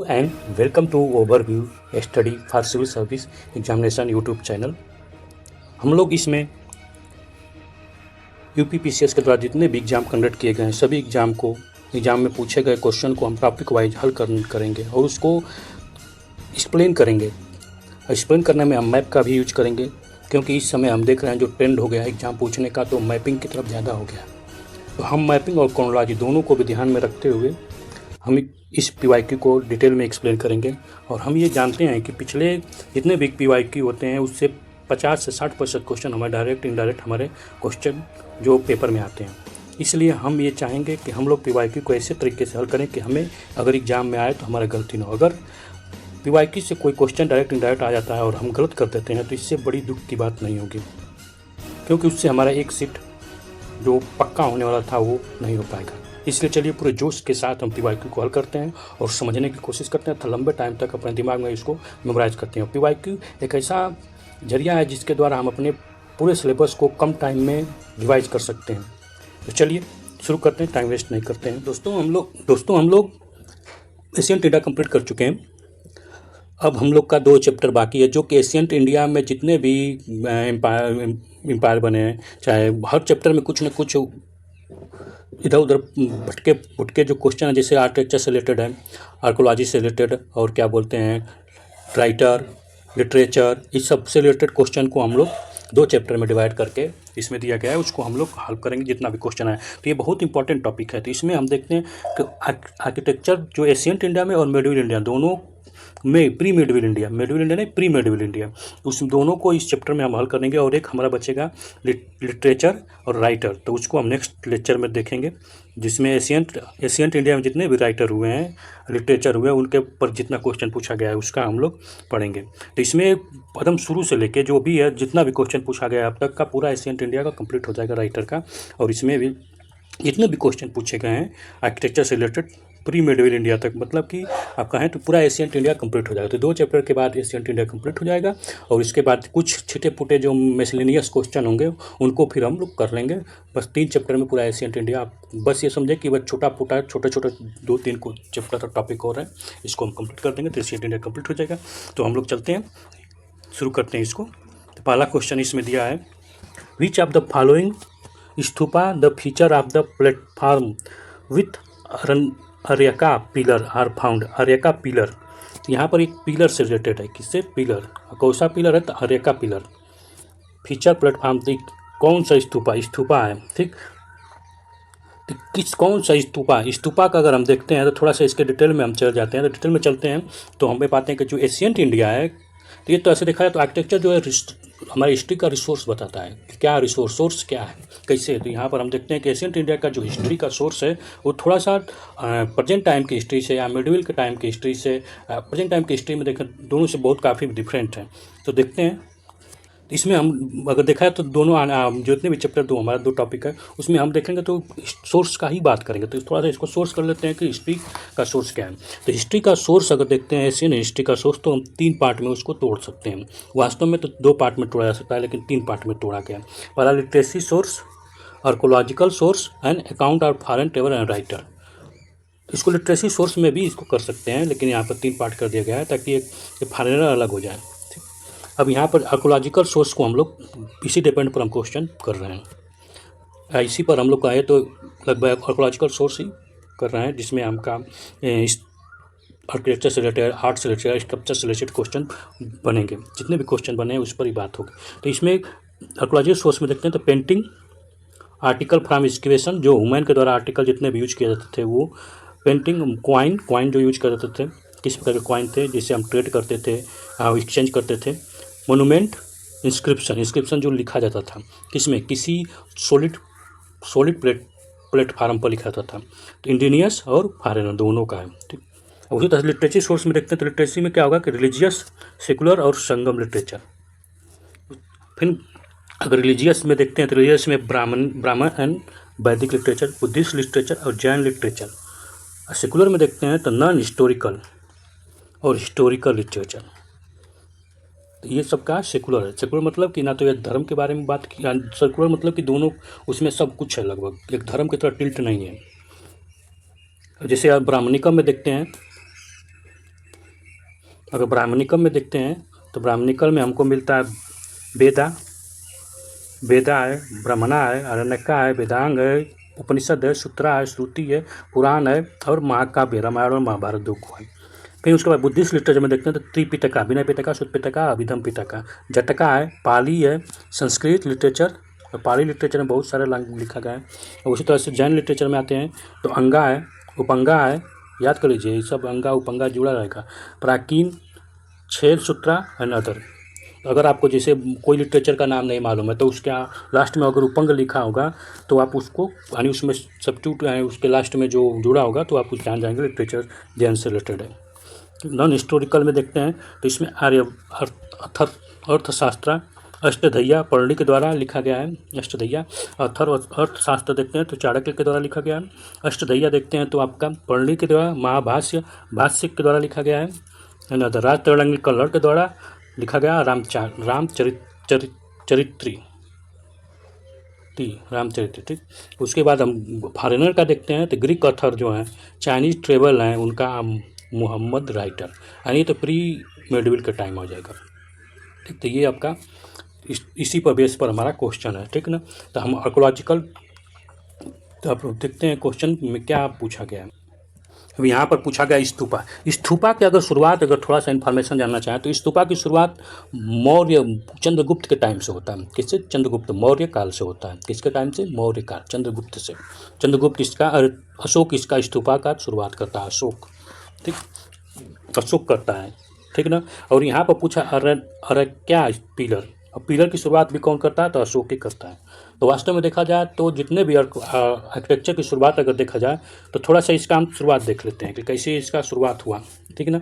and welcome to Overview Study for Civil Service Examination YouTube channel. हम लोग इसमें UPPCS के द्वारा जितने भी एग्ज़ाम कंडक्ट किए गए हैं सभी एग्ज़ाम में पूछे गए क्वेश्चन को हम टॉपिक वाइज हल करेंगे और उसको एक्सप्लेन करेंगे। एक्सप्लेन करने में हम मैप का भी यूज करेंगे, क्योंकि इस समय हम देख रहे हैं जो ट्रेंड हो गया है एग्ज़ाम पूछने का, तो मैपिंग की तरफ ज़्यादा हो गया। तो हम मैपिंग और क्रोनोलॉजी दोनों को भी ध्यान में रखते हुए हम इस पीवाईक्यू को डिटेल में एक्सप्लेन करेंगे। और हम ये जानते हैं कि पिछले जितने भी पीवाईक्यू होते हैं उससे 50 से 60% क्वेश्चन हमारे डायरेक्ट इनडायरेक्ट हमारे क्वेश्चन जो पेपर में आते हैं। इसलिए हम ये चाहेंगे कि हम लोग पीवाईक्यू को ऐसे तरीके से हल करें कि हमें अगर एग्ज़ाम में आए तो हमारा गलती ना हो। अगर पीवाईक्यू से कोई क्वेश्चन डायरेक्ट इनडायरेक्ट आ जाता है और हम गलत कर देते हैं तो इससे बड़ी दुख की बात नहीं होगी, क्योंकि उससे हमारा एक सीट जो पक्का होने वाला था वो नहीं हो पाएगा। इसलिए चलिए पूरे जोश के साथ हम पीवाईक्यू को हल करते हैं और समझने की कोशिश करते हैं, लंबे टाइम तक अपने दिमाग में इसको मेमोराइज करते हैं। पीवाईक्यू एक ऐसा जरिया है जिसके द्वारा हम अपने पूरे सिलेबस को कम टाइम में रिवाइज कर सकते हैं। तो चलिए शुरू करते हैं, टाइम वेस्ट नहीं करते हैं। दोस्तों हम लोग एशियंट इंडिया कंप्लीट कर चुके हैं। अब हम लोग का 2 चैप्टर बाकी है, जो कि एशियंट इंडिया में जितने भी एम्पायर बने हैं, चाहे हर चैप्टर में कुछ न कुछ इधर उधर भटके जो क्वेश्चन है, जैसे आर्किटेक्चर से रिलेटेड है, आर्कोलॉजी से रिलेटेड, और क्या बोलते हैं राइटर, लिटरेचर, इस सब से रिलेटेड क्वेश्चन को हम लोग 2 चैप्टर में डिवाइड करके इसमें दिया गया है, उसको हम लोग हल करेंगे जितना भी क्वेश्चन है। तो ये बहुत इंपॉर्टेंट टॉपिक है। तो इसमें हम देखते हैं कि आर्किटेक्चर जो एशियंट इंडिया में और मिडिवल इंडिया दोनों में प्री मिडिवल इंडिया उस दोनों को इस चैप्टर में हम हल करेंगे। और एक हमारा बचेगा लिटरेचर और राइटर, तो उसको हम नेक्स्ट लेक्चर में देखेंगे, जिसमें एशियंट इंडिया में जितने भी राइटर हुए हैं, लिटरेचर हुए, उनके ऊपर जितना क्वेश्चन पूछा गया है उसका हम लोग पढ़ेंगे। तो इसमें एकदम शुरू से लेके जो भी है जितना भी क्वेश्चन पूछा गया है अब तक का पूरा एशियंट इंडिया का कंप्लीट हो जाएगा राइटर का। और इसमें भी जितने भी क्वेश्चन पूछे गए हैं आर्किटेक्चर से रिलेटेड प्री मिडिवल इंडिया तक, मतलब कि आप कहें तो पूरा एशियंट इंडिया कंप्लीट हो जाएगा। तो 2 चैप्टर के बाद एशियंट इंडिया कंप्लीट हो जाएगा और इसके बाद कुछ छोटे पुटे जो मिसलेनियस क्वेश्चन होंगे उनको फिर हम लोग कर लेंगे। बस 3 चैप्टर में पूरा एशियंट इंडिया, आप बस ये समझे कि बस छोटे 2-3 चैप्टर का टॉपिक और है, इसको हम कंप्लीट कर देंगे तो एशियंट इंडिया कंप्लीट हो जाएगा। तो हम लोग चलते हैं, शुरू करते हैं इसको। तो पहला क्वेश्चन इसमें दिया है, which of the following stupa the feature of the platform with areca pillar are found. Areca pillar, यहाँ पर एक पिलर से रिलेटेड है। किससे? पिलर। कौन सा पिलर है? तो अरेका पिलर। फीचर प्लेटफार्म, कौन सा स्तूपा है, ठीक। तो कौन सा स्तूपा का अगर हम देखते हैं तो थोड़ा सा इसके डिटेल में हम चल जाते हैं। तो डिटेल में चलते हैं तो हमें पाते हैं कि जो एशियंट इंडिया है, तो ये तो ऐसे देखा जाए तो आर्किटेक्चर जो है हमारी हिस्ट्री का रिसोर्स बताता है कि क्या सोर्स क्या है, कैसे। तो यहाँ पर हम देखते हैं कि एशियंट इंडिया का जो हिस्ट्री का सोर्स है वो थोड़ा सा प्रेजेंट टाइम की हिस्ट्री से या मिडिवल के टाइम की हिस्ट्री से प्रेजेंट टाइम की हिस्ट्री में देखें दोनों से बहुत काफ़ी डिफरेंट है। तो देखते हैं इसमें हम अगर देखा है तो दोनों जितने भी चैप्टर हमारा 2 टॉपिक है उसमें हम देखेंगे तो सोर्स का ही बात करेंगे। तो थोड़ा सा इसको सोर्स कर लेते हैं कि हिस्ट्री का सोर्स क्या है। तो हिस्ट्री का सोर्स अगर देखते हैं एशियन हिस्ट्री का सोर्स, तो हम 3 पार्ट में उसको तोड़ सकते हैं। वास्तव में तो 2 पार्ट में तोड़ा जा सकता है, लेकिन 3 पार्ट में तोड़ा गया। पहला literacy source, archaeological source and account of foreign travel and writer. इसको लिटरेसी सोर्स में भी इसको कर सकते हैं, लेकिन यहाँ पर 3 पार्ट कर दिया गया है ताकि एक फॉरेनर अलग हो जाए। अब यहाँ पर आर्कोलॉजिकल सोर्स को हम लोग इसी डिपेंड पर हम क्वेश्चन कर रहे हैं, इसी पर हम लोग का है, तो लगभग आर्कोलॉजिकल सोर्स ही कर रहे हैं, जिसमें हमका आर्किटेक्चर से रिलेटेड, आर्ट से रिलेटेड, स्ट्रक्चर से रिलेटेड क्वेश्चन बनेंगे। जितने भी क्वेश्चन बने हैं उस पर ही बात होगी। तो इसमें आर्कोलॉजिकल सोर्स में देखते हैं तो पेंटिंग, आर्टिकल फ्रॉम एक्सकेवेशन, जो वुमेन के द्वारा आर्टिकल जितने भी यूज किए जाते थे वो, पेंटिंग, कॉइन जो यूज करते थे, किस प्रकार के कॉइन थे जिससे हम ट्रेड करते थे, एक्सचेंज करते थे। मोनूमेंट, इंस्क्रिप्शन जो लिखा जाता था किसमें, किसी सॉलिड प्लेटफार्म पर लिखा जाता था। तो इंडिनियस और फॉरेनर दोनों का है, ठीक। उसी तरह लिटरेचर सोर्स में देखते हैं तो लिटरेसी में क्या होगा कि रिलीजियस, सेकुलर और संगम लिटरेचर। फिर अगर रिलीजियस में देखते हैं तो रिलीजियस में ब्राह्मण एंड वैदिक लिटरेचर, बुद्धिस्ट लिटरेचर और जैन लिटरेचर। सेकुलर में देखते हैं तो नॉन हिस्टोरिकल और हिस्टोरिकल लिटरेचर। तो ये सब का सेकुलर है। सेकुलर मतलब कि ना तो ये धर्म के बारे में बात की, सेकुलर मतलब कि दोनों उसमें सब कुछ है, लगभग एक धर्म की तरह टिल्ट नहीं है। जैसे आप ब्राह्मणिकम में देखते हैं अगर ब्राह्मणिकम में देखते हैं तो ब्राह्मणिकम में हमको मिलता है वेदा, वेदा है, ब्राह्मणा है, अरण्यका है, वेदांग है, उपनिषद है, सूत्रा है, श्रुति है, पुराण है और महाकाव्य रामायण और महाभारत दो को है। फिर उसके बाद बुद्धिस्ट लिटरेचर में देखते हैं तो त्रिपिटका, विनय पिटका, सुत पिटका, अभिधम पिटका, जटका है, पाली है, संस्कृत लिटरेचर, तो पाली लिटरेचर में बहुत सारे लिखा गया है। और उसी तरह से जैन लिटरेचर में आते हैं तो अंगा है, उपंगा है, याद कर लीजिए ये सब अंगा उपंगा जुड़ा रहेगा, प्राचीन, छेद सूत्रा एंड अदर। अगर आपको जैसे कोई लिटरेचर का नाम नहीं मालूम है तो उसके लास्ट में अगर उपंग लिखा होगा तो आप उसको यानी उसमें सब्स्टिट्यूट उसके लास्ट में जो जुड़ा होगा तो आप उस जान जाएंगे लिटरेचर जैन से रिलेटेड है। नॉन हिस्टोरिकल में देखते हैं तो इसमें आर्य अर्थशास्त्र अष्टधैया पर्णी के द्वारा लिखा गया है। अष्टधैया अर्थशास्त्र देखते हैं तो चाणक्य के द्वारा लिखा गया है। अष्टधैया देखते हैं तो आपका पर्णी के द्वारा, महाभाष्य भाष्य के द्वारा लिखा गया है। राजतरंगी कल्लर के द्वारा लिखा गया रामचरित्री। ठीक, उसके बाद हम फॉरेनर का देखते हैं तो ग्रीक ऑथर जो हैं, चाइनीज ट्रेवल हैं, उनका मोहम्मद राइटर, यानी तो प्री मेडिवल का टाइम हो जाएगा। ठीक, तो ये आपका इसी पर बेस पर हमारा क्वेश्चन है। ठीक ना, तो हम आर्कोलॉजिकल, तो आप देखते हैं क्वेश्चन में क्या पूछा गया है। अब यहाँ पर पूछा गया स्तूपा। स्तूपा की अगर शुरुआत, अगर थोड़ा सा इन्फॉर्मेशन जानना चाहें तो स्तूपा की शुरुआत मौर्य चंद्रगुप्त के टाइम से होता है। किससे? चंद्रगुप्त मौर्य काल से होता है। किसके टाइम से? मौर्य काल, चंद्रगुप्त से। चंद्रगुप्त इसका, अशोक इसका स्तूपा का शुरुआत करता है, अशोक। ठीक, अशोक करता है। ठीक ना, और यहाँ पर पूछा क्या पिलर, अब पिलर की शुरुआत भी कौन करता है? तो अशोक ही करता है। तो वास्तव में देखा जाए तो जितने भी आर्किटेक्चर की शुरुआत अगर देखा जाए तो थोड़ा सा इसका हम शुरुआत देख लेते हैं कि कैसे इसका शुरुआत हुआ। ठीक ना,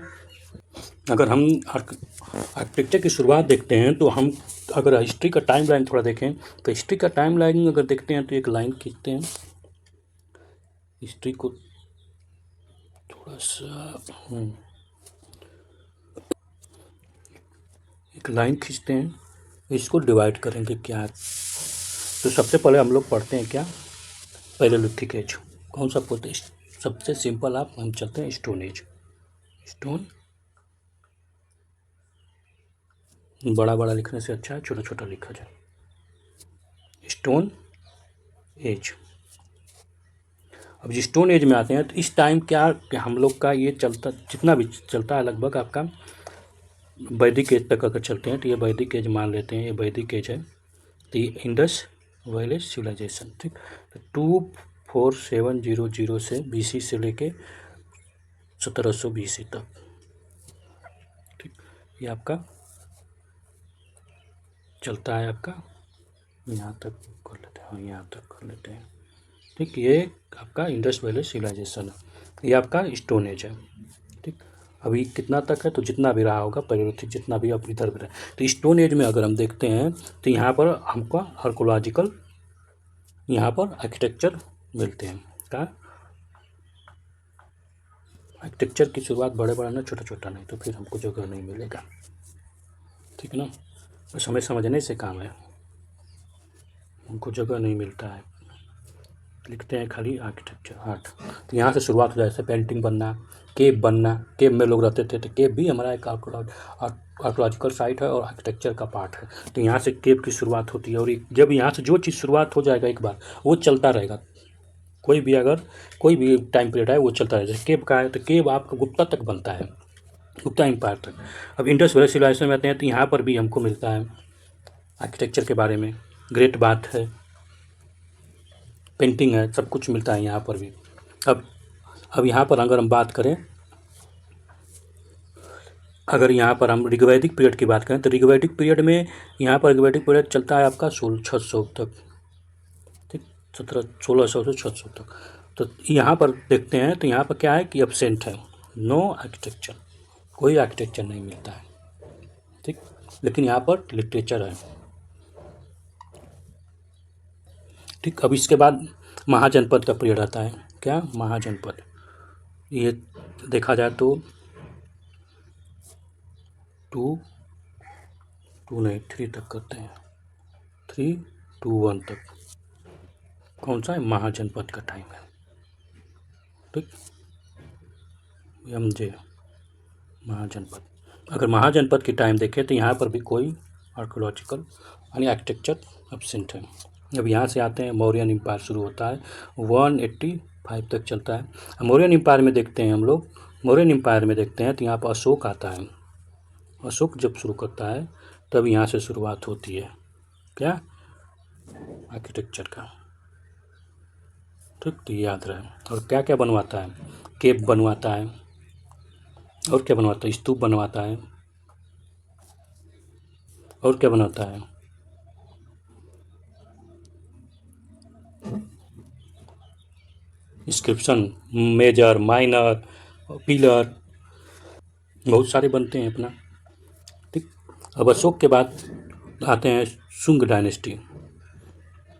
अगर हम आर्किटेक्चर की शुरुआत देखते हैं तो हम अगर हिस्ट्री का टाइम लाइन थोड़ा देखें तो हिस्ट्री का टाइम लाइन अगर देखते हैं तो एक लाइन खींचते हैं, हिस्ट्री को थोड़ा सा एक लाइन खींचते हैं, इसको डिवाइड करेंगे क्या है। तो सबसे पहले हम लोग पढ़ते हैं क्या, पैलेलिथिक एज। कौन सा बोलते हैं? सबसे सिंपल आप हम चलते हैं स्टोन एज। स्टोन बड़ा बड़ा लिखने से अच्छा है छोटा छोटा लिखा जाए। Stone age. अब स्टोन एज में आते हैं तो इस टाइम क्या हम लोग का ये चलता, जितना भी चलता है लगभग आपका वैदिक एज तक अगर चलते हैं तो ये वैदिक एज मान लेते हैं, ये वैदिक एज है। तो ये इंडस वैली सिविलाइजेशन। ठीक, तो 24700 से BC से लेके 1700 BC तक। ठीक, ये आपका चलता है, आपका यहाँ तक कर लेते हैं, यहाँ तक कर लेते हैं। ठीक, ये आपका इंडस वैली सिविलाइजेशन है, ये आपका स्टोन एज है। ठीक, अभी कितना तक है? तो जितना भी रहा होगा पैलेलिथिक, जितना भी अब इधर भी रहा। तो स्टोन एज में अगर हम देखते हैं तो यहाँ पर हमको आर्कोलॉजिकल, यहाँ पर आर्किटेक्चर मिलते हैं। क्या? आर्किटेक्चर की शुरुआत बड़े बड़ा ना, छोटा छोटा नहीं, तो फिर हमको जगह नहीं मिलेगा। ठीक है ना, बस हमें समझने से काम है, हमको जगह नहीं मिलता है, लिखते हैं खाली आर्किटेक्चर आर्ट। तो यहाँ से शुरुआत हो जाए, जैसे पेंटिंग बनना, केव बनना, केव में लोग रहते थे तो केव भी हमारा एक आर्कोलॉजिकल साइट है और आर्किटेक्चर का पार्ट है। तो यहाँ से केव की शुरुआत होती है, और जब यहाँ से जो चीज़ शुरुआत हो जाएगा एक बार वो चलता रहेगा, कोई भी अगर कोई भी टाइम पीरियड है वो चलता रहेगा। जैसे केव का है तो केव आपका गुप्ता तक बनता है, गुप्ता एम्पायर तक। अब इंडस वैली सिविलाइजेशन में आते हैं तो यहाँ पर भी हमको मिलता है आर्किटेक्चर के बारे में, ग्रेट बाथ है, पेंटिंग है, सब कुछ मिलता है यहाँ पर भी। अब यहाँ पर अगर हम बात करें, अगर यहाँ पर हम ऋग्वैदिक पीरियड की बात करें तो ऋग्वैदिक पीरियड में यहाँ पर ऋग्वैदिक पीरियड चलता है आपका 600 तक। ठीक, 1600 से 600 तक। तो यहाँ पर देखते हैं तो यहाँ पर क्या है कि एब्सेंट है, नो आर्किटेक्चर, कोई आर्किटेक्चर नहीं मिलता है। ठीक, लेकिन यहाँ पर लिटरेचर है। ठीक, अब इसके बाद महाजनपद का पीरियड आता है। क्या? महाजनपद। ये देखा जाए तो 3 तक करते हैं, 3 to 1 तक। कौन सा है? महाजनपद का टाइम है। ठीक, MJ महाजनपद। अगर महाजनपद की टाइम देखें तो यहाँ पर भी कोई आर्कोलॉजिकल यानी आर्किटेक्चर एब्सेंट है। अब यहाँ से आते हैं, मौर्यन एम्पायर शुरू होता है, 185 तक चलता है। मौर्यन एम्पायर में देखते हैं हम लोग, मौर्यन एम्पायर में देखते हैं तो यहाँ पर अशोक आता है। अशोक जब शुरू करता है तब यहाँ से शुरुआत होती है क्या, आर्किटेक्चर का। ठीक, तो ये याद रहे। और क्या क्या बनवाता है, केव बनवाता है, और क्या बनवाता है, स्तूप बनवाता है, और क्या बनाता है, इंस्क्रिप्शन, मेजर, माइनर, पिलर, बहुत सारे बनते हैं अपना। ठीक, अब अशोक के बाद आते हैं शुंग डायनेस्टी।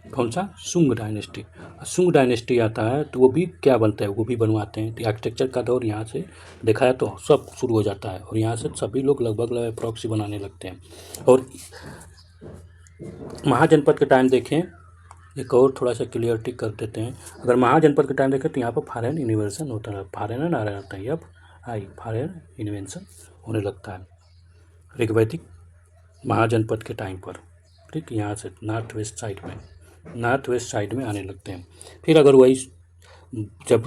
कौन सा, शुंग डायनेस्टी। शुंग डायनेस्टी आता है तो वो भी क्या बनता है, वो भी बनवाते हैं। तो आर्किटेक्चर का दौर यहाँ से देखा है तो सब शुरू हो जाता है, और यहाँ से सभी लोग लगभग अप्रॉक्सी बनाने लगते हैं। और महाजनपद के टाइम देखें, एक और थोड़ा सा क्लियरिटी कर देते हैं। अगर महाजनपद के टाइम देखें तो यहाँ पर फॉरेन इन्वेंशन होता है, फॉरेन आ रहता है, अब फॉरेन इन्वेंशन होने लगता है ऋग्वैदिक महाजनपद के टाइम पर। ठीक, यहाँ से नॉर्थ वेस्ट साइड में आने लगते हैं। फिर अगर वही जब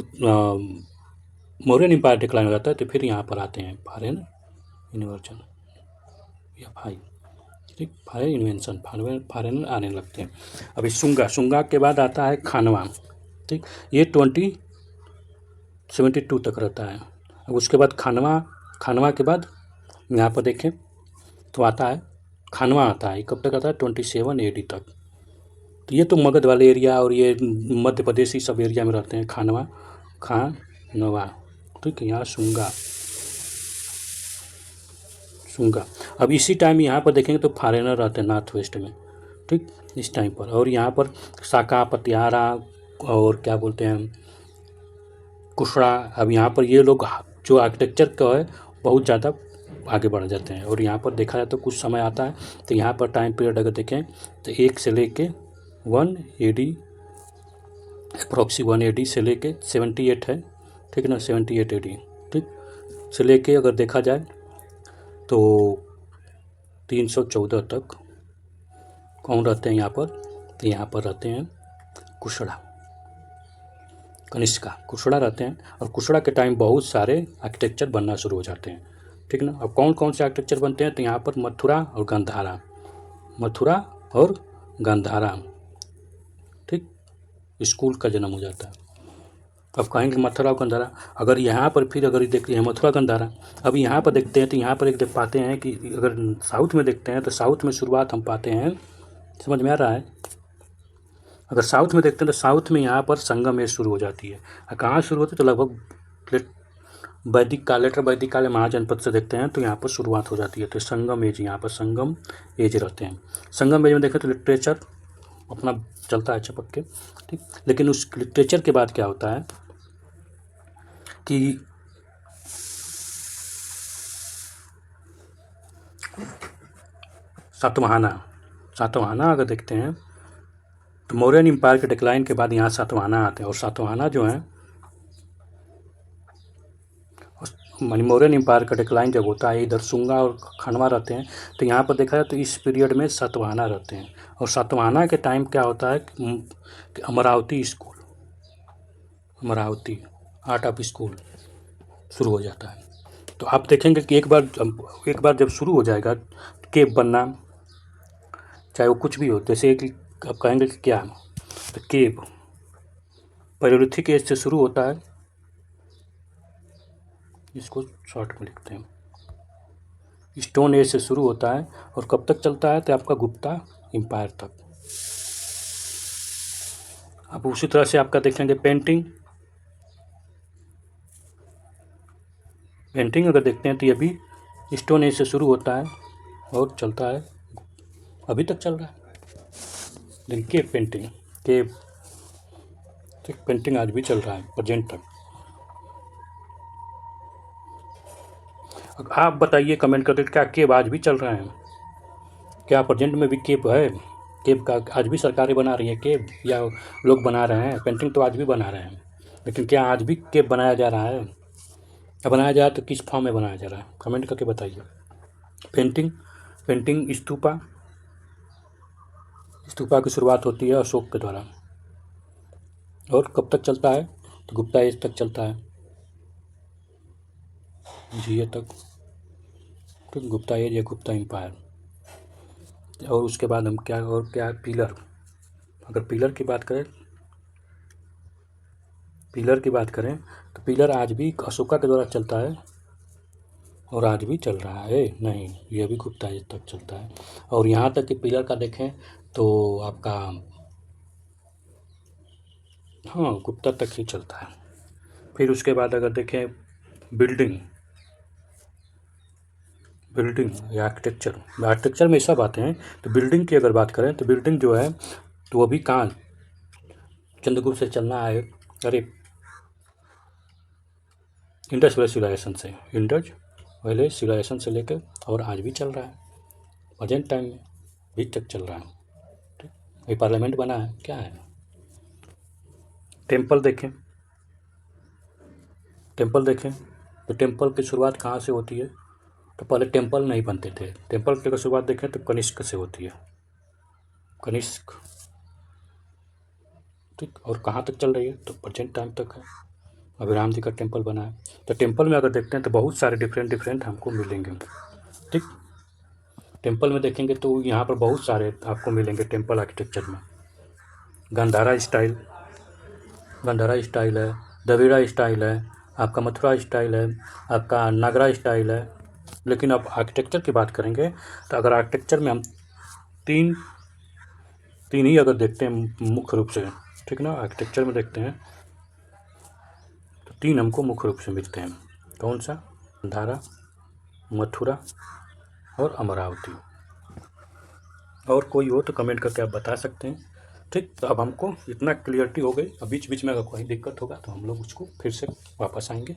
मौर्यन एम्पायर डिक्लाइन हो जाता है तो फिर यहाँ पर आते हैं फॉरेन इन्वर्जन या भाई। ठीक, फॉरेन इन्वेंशन, फॉरेन आने लगते हैं। अभी शुंगा के बाद आता है खानवा। ठीक, ये 2072 तक रहता है। अब उसके बाद खानवा के बाद यहाँ पर देखें तो आता है खानवा, आता है कब तक आता है, 27 AD तक। तो ये तो मगध वाले एरिया और ये मध्य प्रदेश ही सब एरिया में रहते हैं, खानवा। ठीक है, यहाँ शुंगा। अब इसी टाइम यहाँ पर देखेंगे तो फॉरेनर रहते हैं नॉर्थ वेस्ट में। ठीक, इस टाइम पर। और यहाँ पर साका, पतियारा और क्या बोलते हैं, कुशड़ा। अब यहाँ पर ये लोग जो आर्किटेक्चर का है बहुत ज़्यादा आगे बढ़ जाते हैं। और यहाँ पर देखा जाए तो कुछ समय आता है तो यहाँ पर टाइम पीरियड अगर देखें तो 1 से लेके 1 AD, अप्रॉक्सी 1 AD से लेके 78 है। ठीक है ना, 78 AD। ठीक, से लेके अगर देखा जाए तो 314 तक कौन रहते हैं यहाँ पर, तो यहाँ पर रहते हैं कुशड़ा, कनिष्का, कुशड़ा रहते हैं। और कुशड़ा के टाइम बहुत सारे आर्किटेक्चर बनना शुरू हो जाते हैं। ठीक ना, अब कौन कौन से आर्किटेक्चर बनते हैं तो यहाँ पर मथुरा और गंधारा। ठीक, स्कूल का जन्म हो जाता है। अब कहेंगे मथुरा और गंधारा, अगर यहाँ पर फिर अगर देखते हैं मथुरा गंधारा, अब यहाँ पर देखते हैं तो यहाँ पर एक देख पाते हैं कि अगर साउथ में देखते हैं तो साउथ में शुरुआत हम पाते हैं, समझ में आ रहा है। अगर साउथ में देखते हैं तो साउथ में यहाँ पर संगम एज शुरू हो जाती है। कहाँ शुरू होती है तो लगभग वैदिक काल महाजनपद से देखते हैं तो यहाँ पर शुरुआत हो जाती है। तो संगम एज, यहाँ पर संगम एज रहते हैं। संगम एज में देखें तो लिटरेचर अपना चलता है चपक के। ठीक, लेकिन उस लिटरेचर के बाद क्या होता है कि सातवाहना अगर देखते हैं तो मौर्यन एम्पायर के डिक्लाइन के बाद यहाँ सातवाहना आते हैं। और सातवाहना जो है मौर्यन एम्पायर का डिक्लाइन जब होता है, इधर शुंगा और खानवा रहते हैं, तो यहाँ पर देखा जाए तो इस पीरियड में सातवाहना रहते हैं। और सातवाहना के टाइम क्या होता है कि अमरावती आर्ट ऑफ स्कूल शुरू हो जाता है। तो आप देखेंगे कि एक बार जब शुरू हो जाएगा केव बनना, चाहे वो कुछ भी हो, जैसे कि आप कहेंगे कि क्या, तो केव पैलेयोलिथिक एज से शुरू होता है, इसको शॉर्ट में लिखते हैं, स्टोन एज से शुरू होता है और कब तक चलता है तो आपका गुप्ता एम्पायर तक। अब उसी तरह से आपका देखेंगे पेंटिंग अगर देखते हैं तो ये भी स्टोन एज से शुरू होता है और चलता है, अभी तक चल रहा है। लेकिन पेंटिंग आज भी चल रहा है प्रेजेंट तक। आप बताइए कमेंट करके, क्या केव आज भी चल रहे हैं, क्या प्रेजेंट में भी केव है, केव का आज भी सरकारें बना रही हैं केव, या लोग बना रहे हैं। पेंटिंग तो आज भी बना रहे हैं, लेकिन क्या आज भी केव बनाया जा रहा है, या बनाया जाए तो किस फॉर्म में बनाया जा रहा है, कमेंट करके बताइए। पेंटिंग पेंटिंग स्तूपा की शुरुआत होती है अशोक के द्वारा, और कब तक चलता है तो गुप्ता एज तक चलता है, जीए तक, तो गुप्ता एज या गुप्ता एम्पायर। और उसके बाद हम क्या है पिलर। अगर पिलर की बात करें तो पिलर आज भी अशोका के द्वारा चलता है और आज भी चल रहा है, नहीं ये भी गुप्ता एज तक चलता है। और यहाँ तक कि पिलर का देखें तो आपका हाँ गुप्ता तक ही चलता है। फिर उसके बाद अगर देखें बिल्डिंग या आर्किटेक्चर में सब आते हैं। तो बिल्डिंग की अगर बात करें तो बिल्डिंग जो है तो वो भी कहाँ चंद्रगुप्त से चलना है, अरे इंडस वैली सिविलाइजेशन से लेकर और आज भी चल रहा है, प्रेजेंट टाइम में भी तक चल रहा है। ठीक, ये पार्लियामेंट बना है क्या है। टेम्पल देखें तो टेम्पल की शुरुआत कहाँ से होती है, तो पहले टेम्पल नहीं बनते थे। टेम्पल की अगर शुरुआत देखें तो कनिष्क से होती है, कनिष्क। ठीक, और कहाँ तक चल रही है तो प्रेजेंट टाइम तक है, अभी राम जी का टेम्पल बना है। तो टेम्पल में अगर देखते हैं तो बहुत सारे डिफरेंट हमको मिलेंगे। ठीक, टेम्पल में देखेंगे तो यहाँ पर बहुत सारे आपको मिलेंगे टेम्पल आर्किटेक्चर में। गंधारा स्टाइल है, द्रविड़ा स्टाइल है, आपका मथुरा स्टाइल है, आपका नागरा स्टाइल है। लेकिन अब आर्किटेक्चर की बात करेंगे तो अगर आर्किटेक्चर में हम तीन ही अगर देखते हैं मुख्य रूप से, ठीक ना, आर्किटेक्चर में देखते हैं तो तीन हमको मुख्य रूप से मिलते हैं। कौन सा, गंधारा, मथुरा और अमरावती। और कोई हो तो कमेंट करके आप बता सकते हैं। ठीक, तो अब हमको इतना क्लियरिटी हो गई। अब बीच बीच में अगर कोई दिक्कत होगा तो हम लोग उसको फिर से वापस आएंगे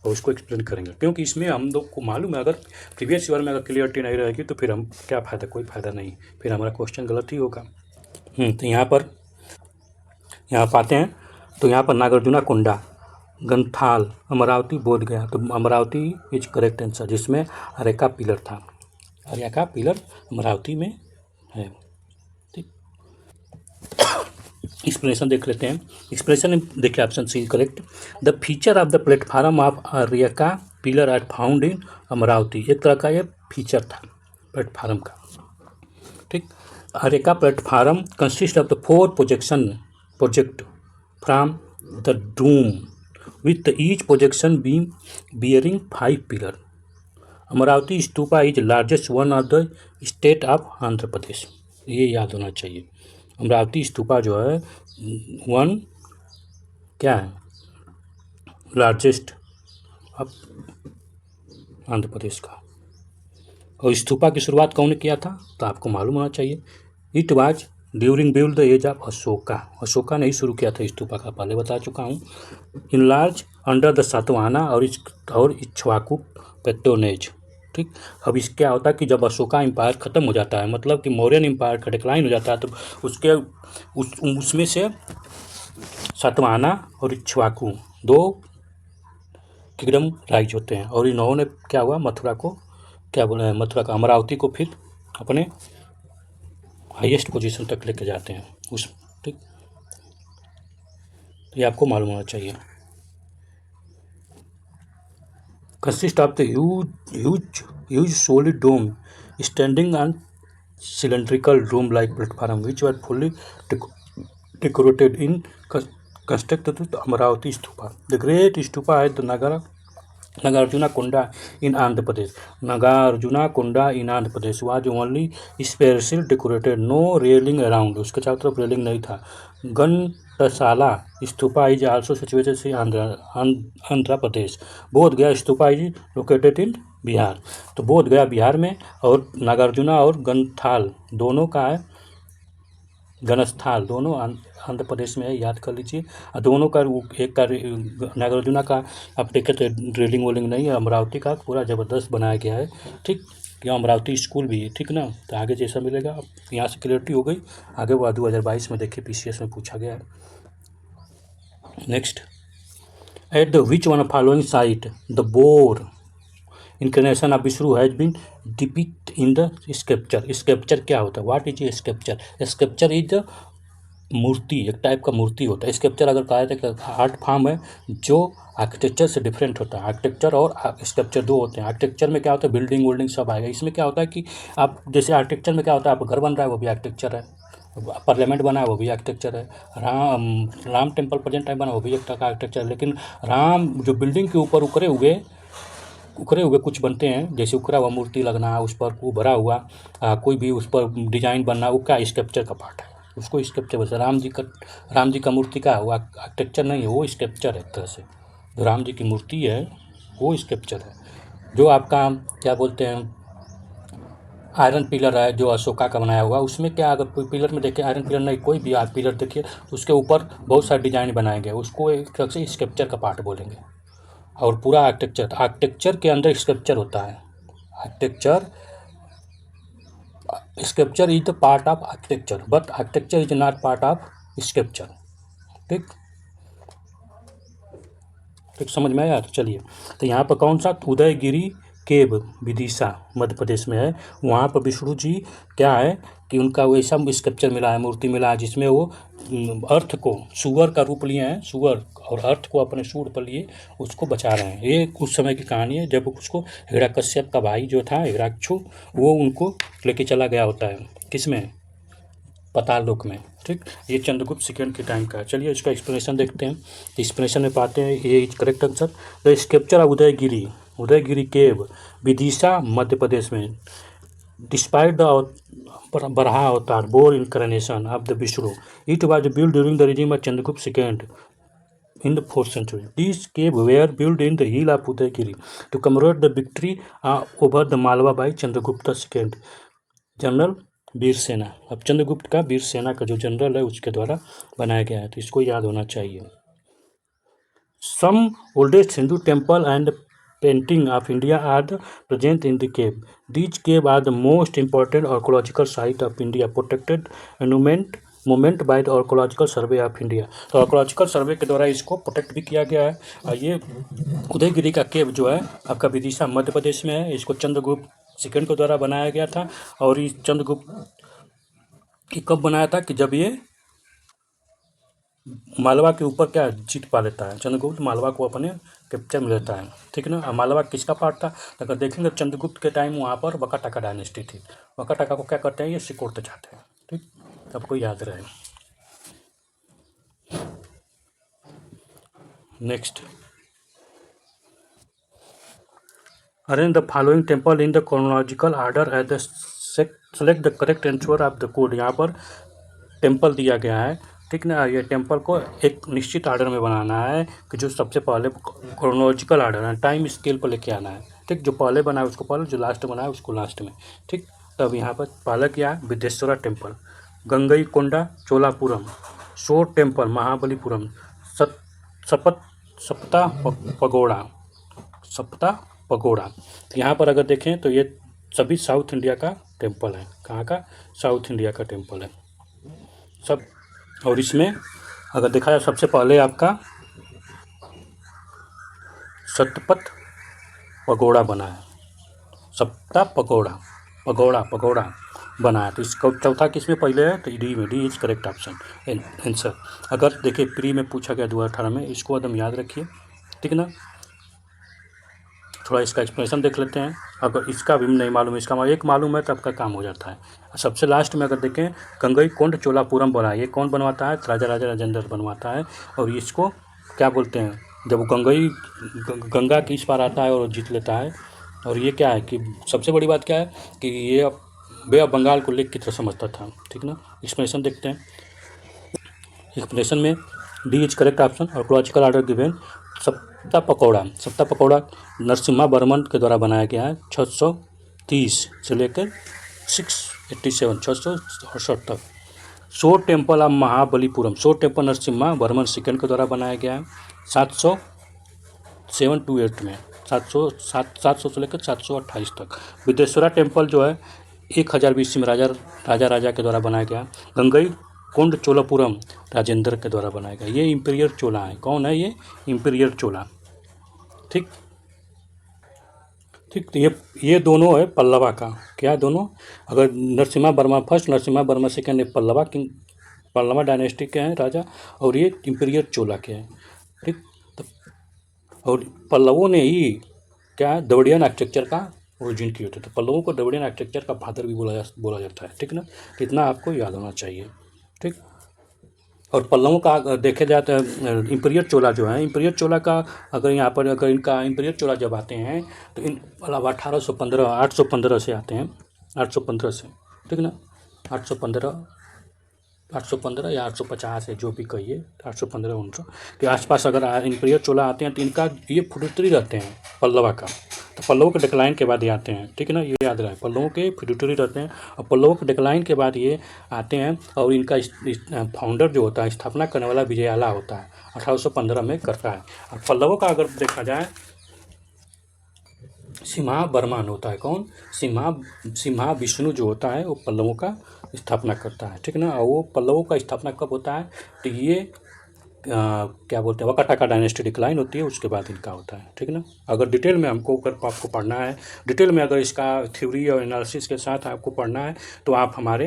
और उसको एक्सप्लेन करेंगे, क्योंकि इसमें हम लोग को मालूम है अगर प्रीवियस ईयर में अगर क्लियरिटी नहीं रहेगी तो फिर हम क्या फ़ायदा, कोई फ़ायदा नहीं, फिर हमारा क्वेश्चन गलत ही होगा। तो यहाँ पर आते हैं तो यहाँ पर नागार्जुना कोंडा, गंथाल, अमरावती, बोध गया। तो अमरावती इज करेक्ट आंसर, जिसमें अरेका पिलर था। अरेका पिलर अमरावती में है। ठीक, एक्सप्लेनेशन देख लेते हैं। एक्सप्रेशन देखिए, option C correct. The feature of the platform of areca pillar are found in Amaravati. एक तरह का ये फीचर था प्लेटफार्म का। ठीक, areca platform consist of the 4 project from the dome with each projection beam bearing 5 pillars. Amaravati stupa is largest one of the state of Andhra Pradesh. ये याद होना चाहिए। अमरावती स्तूपा जो है वन क्या है, लार्जेस्ट ऑफ आंध्र प्रदेश का। और स्तूपा की शुरुआत कौन ने किया था तो आपको मालूम होना चाहिए। It was during the age of Ashoka ने ही शुरू किया था स्तूपा का, पहले बता चुका हूँ। In large under the Satavahana और इक्ष्वाकु पेट्रोनेज। ठीक, अब इस क्या होता है कि जब अशोका एम्पायर ख़त्म हो जाता है, मतलब कि मौर्यन एम्पायर का डिक्लाइन हो जाता है, तो उसमें से सातवाहना और इक्ष्वाकु 2 किंगडम राइज होते हैं। और इन्होंने क्या हुआ, मथुरा का अमरावती को फिर अपने हाईएस्ट पोजीशन तक लेके जाते हैं उस। ठीक, ये आपको मालूम होना चाहिए। Consist of the huge solid dome standing on cylindrical dome like platform which were fully decorated in constructed Amaravati stupa. The great stupa at the Nagarjuna Konda in Andhra Pradesh. Nagarjuna Konda in Andhra Pradesh was only specially decorated, no railing around. उसके चारों तरफ railing नहीं था। Ghantasala stupa is also situated in Andhra Pradesh. Bodh Gaya stupa is located in Bihar. तो बोध गया बिहार में, और नागार्जुना और गंथाल दोनों का है, गणस्थाल दोनों आंध्र प्रदेश में है, याद कर लीजिए। दोनों का एक का नागार्जुना का आप देखें तो ड्रिलिंग वोलिंग नहीं है, अमरावती का पूरा ज़बरदस्त बनाया गया है। ठीक, यहाँ अमरावती स्कूल भी है। ठीक ना, तो आगे जैसा मिलेगा, अब यहाँ से क्लियरिटी हो गई। आगे वो 2022 में देखिए PCS में पूछा गया है। Next, at the which one following site the boar inclination of Vishnu has been depict in the sculpture. Sculpture क्या होता है? What is a sculpture? Sculpture is the मूर्ति, एक टाइप का मूर्ति होता है। स्कल्पचर अगर कहा जाए तो आर्ट फॉर्म है जो आर्किटेक्चर से डिफरेंट होता है। आर्किटेक्चर और स्कल्पचर दो होते हैं। आर्किटेक्चर में क्या होता है, बिल्डिंग वोल्डिंग सब आएगा। इसमें क्या होता है कि आप जैसे आर्किटेक्चर में क्या होता है, आप घर बन रहा है वो भी आर्किटेक्चर है, पार्लियामेंट बना है वो भी आर्किटेक्चर है, राम टेम्पल प्रेजेंट टाइम बना वो भी एक तरह का आर्किटेक्चर है। लेकिन राम जो बिल्डिंग के ऊपर उखरे हुए कुछ बनते हैं, जैसे उखरा हुआ मूर्ति लगना, उस पर उभरा हुआ कोई भी उस पर डिजाइन बनना, वो क्या स्कल्पचर का पार्ट है, उसको स्कल्पचर बोलते हैं। राम जी का मूर्ति का वो आर्किटेक्चर नहीं है, वो स्कल्पचर है एक तरह से। जो राम जी की मूर्ति है वो स्कल्पचर है। जो आपका क्या बोलते हैं आयरन पिलर है जो अशोका का बनाया हुआ, उसमें क्या अगर कोई पिलर में देखिए, आयरन पिलर नहीं कोई भी आप पिलर देखिए उसके ऊपर बहुत सारे डिजाइन बनाए गए, उसको एक तरह से स्कल्पचर का पार्ट बोलेंगे। और पूरा आर्किटेक्चर के अंदर स्कल्पचर होता है। Sculpture is the part of architecture, but architecture is not part of sculpture. ठीक ठीक, समझ में आया? तो चलिए, तो यहाँ पर कौन सा उदयगिरी केव विदिशा मध्य प्रदेश में है। वहाँ पर विष्णु जी क्या है कि उनका वैसा स्कल्पचर मिला है, मूर्ति मिला है, जिसमें वो अर्थ को सुअर का रूप लिए हैं, सुअर और अर्थ को अपने सूंड पर लिए उसको बचा रहे हैं। ये उस समय की कहानी है जब उसको हिरण्यकश्यप का भाई जो था हिरण्यकश्यप, वो उनको लेके चला गया होता है, किसमें, पाताल लोक में। ठीक, ये चंद्रगुप्त सेकंड के टाइम का है। चलिए इसका एक्सप्लेनेशन देखते हैं। एक्सप्लेनेशन में पाते हैं ये is correct answer. The sculpture of Udayagiri cave Vidisha Madhya Pradesh में despite the Varaha avatar boar incarnation of the Vishnu, it was build during the regime of Chandragupta second in the 4th century. These caves were built in the hill of Udaygiri to commemorate the victory over the Malwa by Chandragupta II. General Virasena, अब चंद्रगुप्त का वीर सेना का जो general है उसके द्वारा बनाया गया है, तो इसको याद होना चाहिए। Some oldest Hindu temple and painting of India are present in the cave. These caves are the most important archaeological site of India, protected moment by the archaeological survey of India. तो archaeological survey के द्वारा इसको protect भी किया गया है। और ये उदयगिरी का केव जो है आपका विदिशा मध्य प्रदेश में है। इसको चंद्रगुप्त सेकंड के द्वारा बनाया गया था। और इस चंद्रगुप्त कब बनाया था कि जब ये मालवा के ऊपर क्या जीत पा लेता है, चंद्रगुप्त मालवा को अपने कैप्चर में लेता है। ठीक ना। मालवा किसका पार्ट था? अगर देखेंगे चंद्रगुप्त के टाइम वहाँ पर वकाटाका डायनेस्टी थी। वकाटाका को क्या करते हैं, ये सिकोड़ते चाहते हैं। ठीक, सबको याद रहे। Next, arrange the following temple in the chronological order at the select the correct answer of the code. यहाँ पर टेम्पल दिया गया है। ठीक ना। ये टेम्पल को एक निश्चित ऑर्डर में बनाना है कि जो सबसे पहले क्रोनोलॉजिकल ऑर्डर है, टाइम स्केल पर लेके आना है। ठीक, जो पहले बना है उसको पहले, जो लास्ट बना है उसको लास्ट में। ठीक, तब यहाँ पर पहले क्या है, विदेश्वरा टेम्पल, गंगईकोंडा चोलापुरम, शोर टेम्पल महाबलीपुरम, सप्ता पगोड़ा। तो यहाँ पर अगर देखें तो ये सभी साउथ इंडिया का टेम्पल है। कहाँ का? साउथ इंडिया का टेम्पल है सब। और इसमें अगर देखा जाए सबसे पहले आपका सतपथ पगोड़ा बना है, सप्ता पगोड़ा बना है। तो इसका चौथा किसमें पहले है? तो डी में, D is correct option answer. अगर देखिए प्री में पूछा गया 2018 में, इसको एकदम याद रखिए। ठीक ना। थोड़ा इसका एक्सप्लेनेशन देख लेते हैं। अगर इसका भी नहीं मालूम है, इसका एक मालूम है तो आपका काम हो जाता है। सबसे लास्ट में अगर देखें गंगईकोंड चोलापुरम बना, ये कौन बनवाता है? राजा राजेंद्र बनवाता है। और इसको क्या बोलते हैं, जब गंगा की इस पार आता है और जीत लेता है। और ये क्या है कि सबसे बड़ी बात क्या है कि ये बे ऑफ बंगाल को लेक की तरह समझता था। ठीक ना। एक्सप्लेनेशन देखते हैं। एक्सप्लेनेशन में D is correct option. Archaeological order given सप्ता पकौड़ा नरसिम्हा वर्मन के द्वारा बनाया गया है 630 से लेकर 667 तक। शोर टेम्पल ऑफ महाबलीपुरम, शोर टेम्पल नरसिम्हा वर्मन सेकंड के द्वारा बनाया गया है 728 में, 700 से लेकर 728 तक। विदेश्वरा टेम्पल जो है 1000 BC में राजा के द्वारा बनाया गया। गंगईकोंड चोलापुरम राजेंद्र के द्वारा बनाया गया। ये इंपीरियर चोला है। कौन है ये? इंपीरियर चोला। ठीक, ठीक। तो ये दोनों है पल्लवा का, क्या है दोनों, अगर नरसिम्हा वर्मा फर्स्ट, नरसिम्हा वर्मा सेकेंड, ये पल्लवा किंग, पल्लवा डायनेस्टी के हैं राजा, और ये इम्पीरियल चोला के हैं। ठीक। तो और पल्लवों ने ही क्या है द्रविडियन आर्किटेक्चर का ओरिजिन किए थे। तो पल्लवों को द्रविडियन आर्किटेक्चर का फादर भी बोला जाता है। ठीक ना, इतना आपको याद होना चाहिए। ठीक। और पल्लवों का देखे जाए तो इम्पीरियल चोला जो है, इम्पीरियल चोला का अगर यहाँ पर अगर इनका इम्पीरियल चोला जब आते हैं तो इन मतलब 1815 815 से आते हैं, 815 से। ठीक ना, 815 या 850 है, जो भी कहिए, 815 1900 के आसपास अगर इम्पीरियल चोला आते हैं तो इनका ये फ्यूडिटरी रहते हैं पल्लवा का। तो पल्लवों के डिक्लाइन के बाद ये आते हैं। ठीक है ना, ये याद रहे, पल्लवों के फ्यूडिटरी रहते हैं और पल्लवों के डिक्लाइन के बाद ये आते हैं। और इनका फाउंडर जो होता है, स्थापना करने वाला विजयाला होता है, 1815 में करता है। और पल्लवों का अगर देखा जाए, सिम्हा बर्मन होता है, कौन, सिम्हा विष्णु जो होता है वो पल्लवों का स्थापना करता है। ठीक ना, और वो पल्लवों का स्थापना कब होता है, तो ये क्या बोलते हैं, वाकाटाका डायनेस्टी डिक्लाइन होती है, उसके बाद इनका होता है। ठीक ना, अगर डिटेल में हमको आपको पढ़ना है, डिटेल में अगर इसका थ्योरी और एनालिसिस के साथ आपको पढ़ना है तो आप हमारे,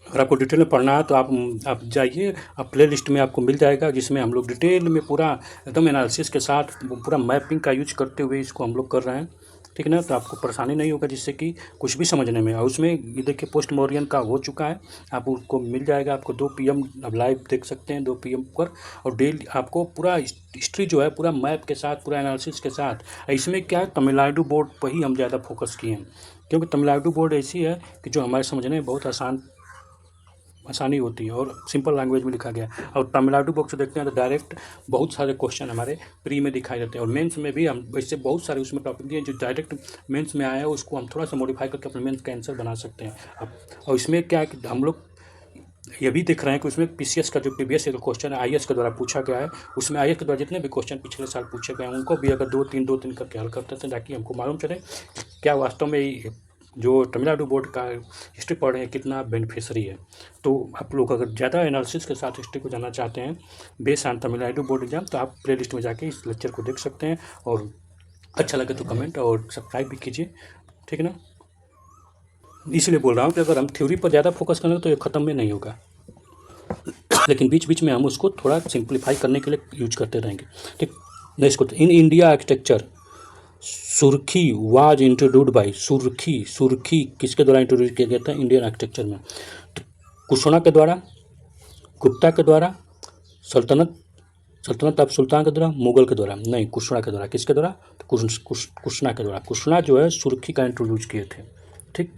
अगर आपको डिटेल में पढ़ना है तो आप जाइए, आप प्ले लिस्ट में आपको मिल जाएगा, जिसमें हम लोग डिटेल में पूरा एकदम एनालिसिस के साथ पूरा मैपिंग का यूज करते हुए इसको हम लोग कर रहे हैं। ठीक है ना, तो आपको परेशानी नहीं होगा जिससे कि कुछ भी समझने में। और उसमें ये देखिए पोस्ट मॉरियन का हो चुका है, आप उसको मिल जाएगा, आपको 2 PM अब लाइव देख सकते हैं 2 PM पर। और डेली आपको पूरा हिस्ट्री जो है पूरा मैप के साथ, पूरा एनालिसिस के साथ। इसमें क्या है, तमिलनाडु बोर्ड पर ही हम ज़्यादा फोकस किए हैं, क्योंकि तमिलनाडु बोर्ड ऐसी है कि जो हमारे समझने में बहुत आसानी होती है और सिंपल लैंग्वेज में लिखा गया है। और तमिलनाडु बुक से देखते हैं तो डायरेक्ट बहुत सारे क्वेश्चन हमारे प्री में दिखाई देते हैं, और मेंस में भी हम वैसे बहुत सारे उसमें टॉपिक दिए जो डायरेक्ट मेंस में आया है, उसको हम थोड़ा सा मॉडिफाई करके अपने मेंस का आंसर बना सकते हैं अब। और इसमें क्या है कि हम लोग ये भी देख रहे हैं कि उसमें PCS का जो प्रीवियस ईयर क्वेश्चन है IAS के द्वारा पूछा गया है, उसमें IAS के द्वारा जितने भी क्वेश्चन पिछले साल पूछे गए हैं उनको भी अगर 2-3 करके हल करते थे, ताकि हमको मालूम चले क्या वास्तव में जो तमिलनाडु बोर्ड का हिस्ट्री पढ़ रहे हैं कितना बेनिफिशरी है। तो आप लोग अगर ज़्यादा एनालिसिस के साथ हिस्ट्री को जानना चाहते हैं based on Tamil Nadu board exam, तो आप प्ले लिस्ट में जाके इस लेक्चर को देख सकते हैं। और अच्छा लगे तो कमेंट और सब्सक्राइब भी कीजिए। ठीक है ना, इसलिए बोल रहा हूँ कि अगर हम थ्योरी पर ज़्यादा फोकस करेंगे तो ये ख़त्म में नहीं होगा, लेकिन बीच बीच में हम उसको थोड़ा सिंप्लीफाई करने के लिए यूज करते रहेंगे। ठीक। Next question, in India architecture सुर्खी वाज इंट्रोड्यूस्ड बाई, सुर्खी किसके द्वारा इंट्रोड्यूस किया गया था इंडियन आर्किटेक्चर में, तो कुशना के द्वारा, गुप्ता के द्वारा, सल्तनत ऑफ सुल्तान के द्वारा, मुगल के द्वारा, नहीं कुशना के द्वारा। किसके द्वारा, तो कुशना के द्वारा। कुशना जो है सुर्खी का इंट्रोड्यूस किए थे। ठीक।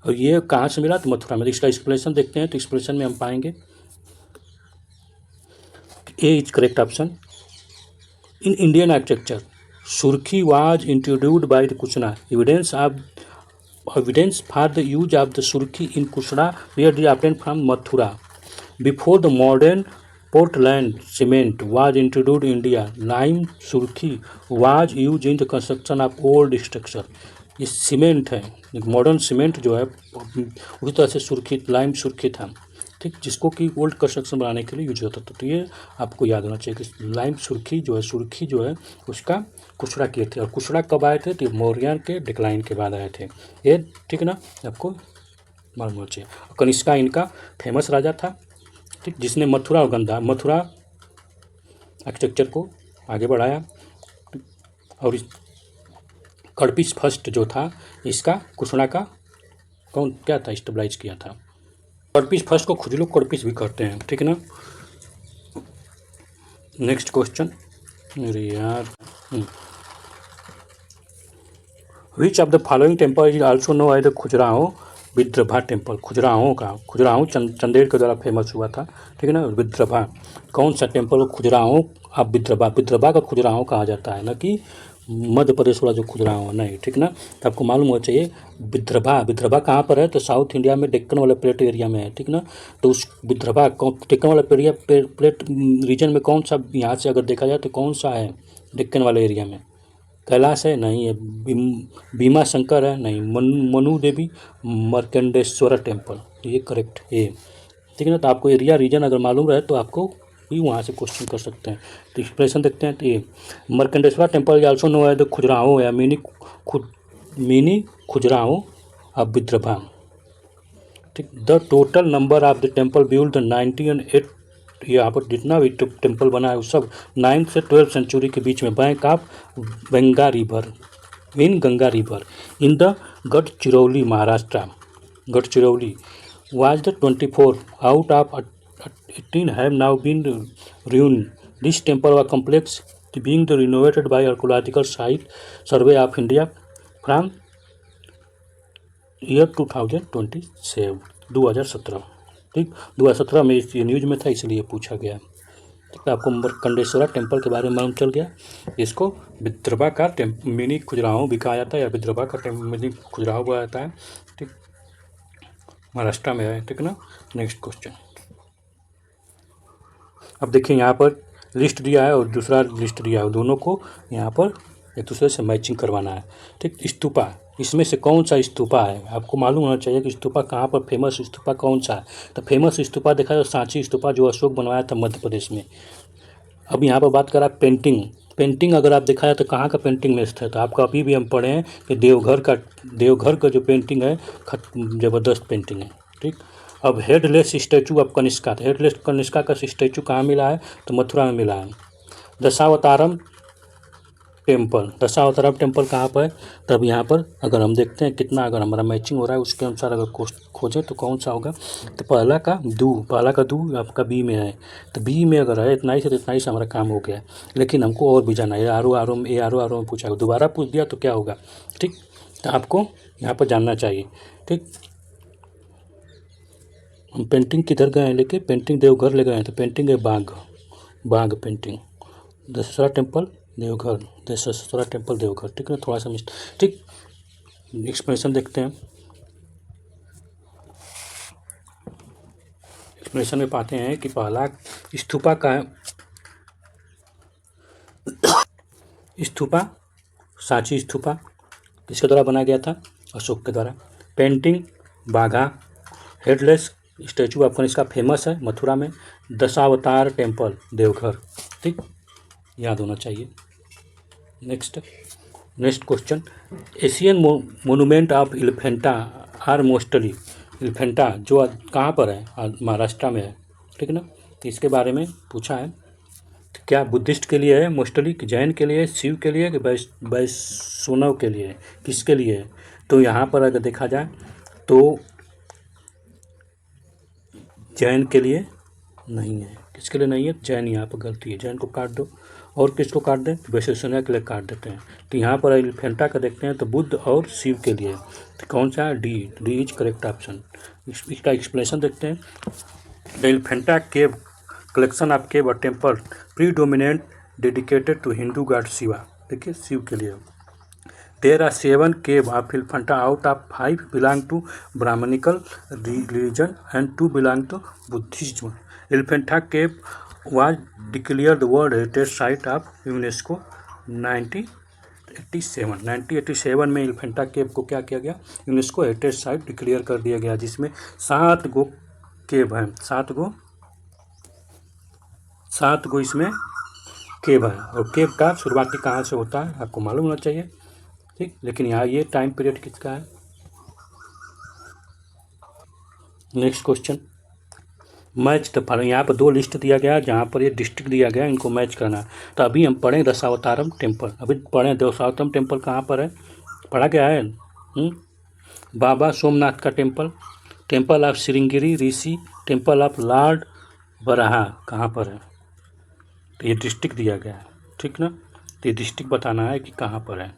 और ये कहाँ से मिला, तो मथुरा में। इसका एक्सप्लेनेशन देखते हैं, तो एक्सप्लेनेशन में हम पाएंगे A is correct option. In Indian architecture Surkhi was introduced by the Kushana. Evidence for the use of the Surkhi in Kushana were obtained from Mathura. Before the modern Portland cement was introduced in India, lime Surkhi was used in the construction of old structure. ये cement है, modern cement जो है उसी तरह से सुर्खी, lime सुर्खी था। ठीक, जिसको कि ओल्ड कंस्ट्रक्शन बनाने के लिए यूज होता था। तो ये आपको याद होना चाहिए कि लाइम सुर्खी जो है उसका कुशड़ा किए थे। और कुशड़ा कब आए थे, तो मौर्यन के डिक्लाइन के बाद आए थे ये। ठीक ना, आपको मालूम होना चाहिए। कनिष्का इनका फेमस राजा था। ठीक, जिसने मथुरा आर्किटेक्चर को आगे बढ़ाया। और इस कड़पिस फर्स्ट जो था इसका कुशड़ा का कौन क्या था, स्टेबलाइज किया था। कड़पिस फर्स्ट को खुद लोग कड़पिस भी करते हैं। ठीक है ना। नेक्स्ट क्वेश्चन, अरे यार, which of the following temple is also no as the Khajuraho Vidarbha temple. Khajuraho Chandel के द्वारा फेमस हुआ था। ठीक है ना। विद्रभा कौन सा टेम्पल, खजुराहो अब विद्रभा का खजुराहो कहा जाता है, ना कि मध्य प्रदेश वाला जो खजुराहो नहीं। ठीक ना, तो आपको मालूम होना चाहिए विद्रभा कहाँ पर है, तो साउथ इंडिया में डेक्कन वाला प्लेट एरिया में है। ठीक ना, तो उस विद्रभा डेक्कन वाला प्लेट रीजन में कौन सा, यहाँ से अगर देखा जाए तो कौन सा है डेक्कन वाले एरिया में, कैलाश है नहीं है, भीमा शंकर है नहीं, मनु देवी मार्कंडेश्वर टेम्पल, ये करेक्ट है। ठीक है ना, तो आपको एरिया रीजन अगर मालूम रहे तो आपको भी वहाँ से क्वेश्चन कर सकते हैं। तो एक्सप्रेशन देखते हैं। तो ये मर्कंडेश्वर टेम्पल आल्सो नो है द खुजराहो या मिनी खुजराहो ऑफ विदर्भा। ठीक, the total number of the temple build 1908, यहाँ पर जितना भी टेम्पल बना है वो सब 9th से 12th सेंचुरी के बीच में bank of Ganga river in the Gadchiroli Maharashtra. Gadchiroli was the 24 out of 18 have now been ruined. This temple was complex being renovated by Archaeological Site Survey of India from year 2027 2017। ठीक, 2017 में इस न्यूज में था, इसलिए पूछा गया। ठीक, आपको मर्कंडेश्वरा टेम्पल के बारे में मालूम चल गया। इसको विदर्भा का मिनी खुजराहो भी कहा जाता है या विदर्भा का मिनी खुजराहो कहा जाता है। ठीक, महाराष्ट्र में है। ठीक ना। नेक्स्ट क्वेश्चन, अब देखिए यहाँ पर लिस्ट दिया है और दूसरा लिस्ट दिया है, दोनों को यहाँ पर एक दूसरे से मैचिंग करवाना है। ठीक, स्तूपा, इसमें से कौन सा स्तूपा है आपको मालूम होना चाहिए कि स्तूपा कहाँ पर फेमस स्तूपा कौन सा है। तो फेमस स्तूपा देखा जाए सांची स्तूपा जो अशोक बनवाया था मध्य प्रदेश में। अब यहाँ पर बात करा पेंटिंग अगर आप देखा जाए तो कहाँ का पेंटिंग में स्थित है। आपको अभी भी हम पढ़े हैं कि देवघर का जो पेंटिंग है ज़बरदस्त पेंटिंग है। ठीक, अब हेडलेस स्टैचू ऑफ कनिष्का, तो हेडलेस कनिष्का का स्टैचू कहाँ मिला है तो मथुरा में मिला है। दशावतारम टेम्पल कहाँ पर है। तब यहाँ पर अगर हम देखते हैं कितना अगर हमारा मैचिंग हो रहा है उसके अनुसार अगर खोजें तो कौन सा होगा। तो पहला का दू आपका बी में है, तो बी में अगर है इतना ही से तो इतना ही से हमारा काम हो गया। लेकिन हमको और भी जाना है। आर में पूछा, दोबारा पूछ दिया तो क्या होगा। ठीक, तो आपको यहाँ पर जानना चाहिए। ठीक, हम पेंटिंग किधर गए हैं लेके, पेंटिंग देवघर ले गए हैं, तो पेंटिंग है बाग पेंटिंग। दशहरा टेम्पल देवघर। ठीक है, थोड़ा सा ठीक, एक्सप्लेनेशन देखते हैं। एक्सप्लेनेशन में पाते हैं कि पहला स्तूपा सांची स्तूपा किसके द्वारा बनाया गया था, अशोक के द्वारा। Painting Bagha, headless statue of Kanishka famous है मथुरा में। दशावतार टेम्पल देवघर। ठीक, याद होना चाहिए। Next question, Asian monument of Elephanta are mostly. Elephanta जो कहाँ पर है, महाराष्ट्र में है। ठीक ना, तो इसके बारे में पूछा है। तो क्या बुद्धिस्ट के लिए है मोस्टली, कि जैन के लिए, शिव के लिए, कि वैष्णव के लिए, किसके लिए है। तो यहाँ पर अगर देखा जाए तो जैन के लिए नहीं है। किसके लिए नहीं है, जैन, यहाँ पर गलती है, जैन को काट दो। और किसको काट दें, वैष्णव के लिए काट देते हैं। तो यहाँ पर एलिफेंटा का देखते हैं तो बुद्ध और शिव के लिए। तो कौन सा है, डी इज करेक्ट ऑप्शन। इसका एक्सप्लेनेशन देखते हैं। The Elephanta cave collection of cave और temple predominant dedicated to Hindu god Shiva. देखिए शिव के लिए। There are 7 cave of Elephanta out of 5 belong to brahmanical religion and 2 belong to Buddhism. Elephanta cave was declared the World Heritage Site of UNESCO 1987 में एलिफेंटा केव को क्या किया गया, UNESCO heritage site declare कर दिया गया, जिसमें 7 गो केव हैं। 7 गो इसमें केव है। और केव का शुरुआती कहाँ से होता है आपको मालूम होना चाहिए। ठीक, लेकिन यहाँ ये टाइम पीरियड किसका है। Next question, match the following. यहाँ पर 2 लिस्ट दिया गया जहाँ पर ये डिस्ट्रिक्ट दिया गया, इनको मैच करना। तो अभी हम पढ़ें दशावतारम टेम्पल। अभी पढ़ें दशावतारम टेम्पल कहाँ पर है, पढ़ा क्या है। बाबा सोमनाथ का temple of Shringeri Rishi, temple of lord Varaha कहाँ पर है। तो ये डिस्ट्रिक्ट दिया गया है। ठीक ना, तो ये डिस्ट्रिक्ट बताना है कि कहाँ पर है।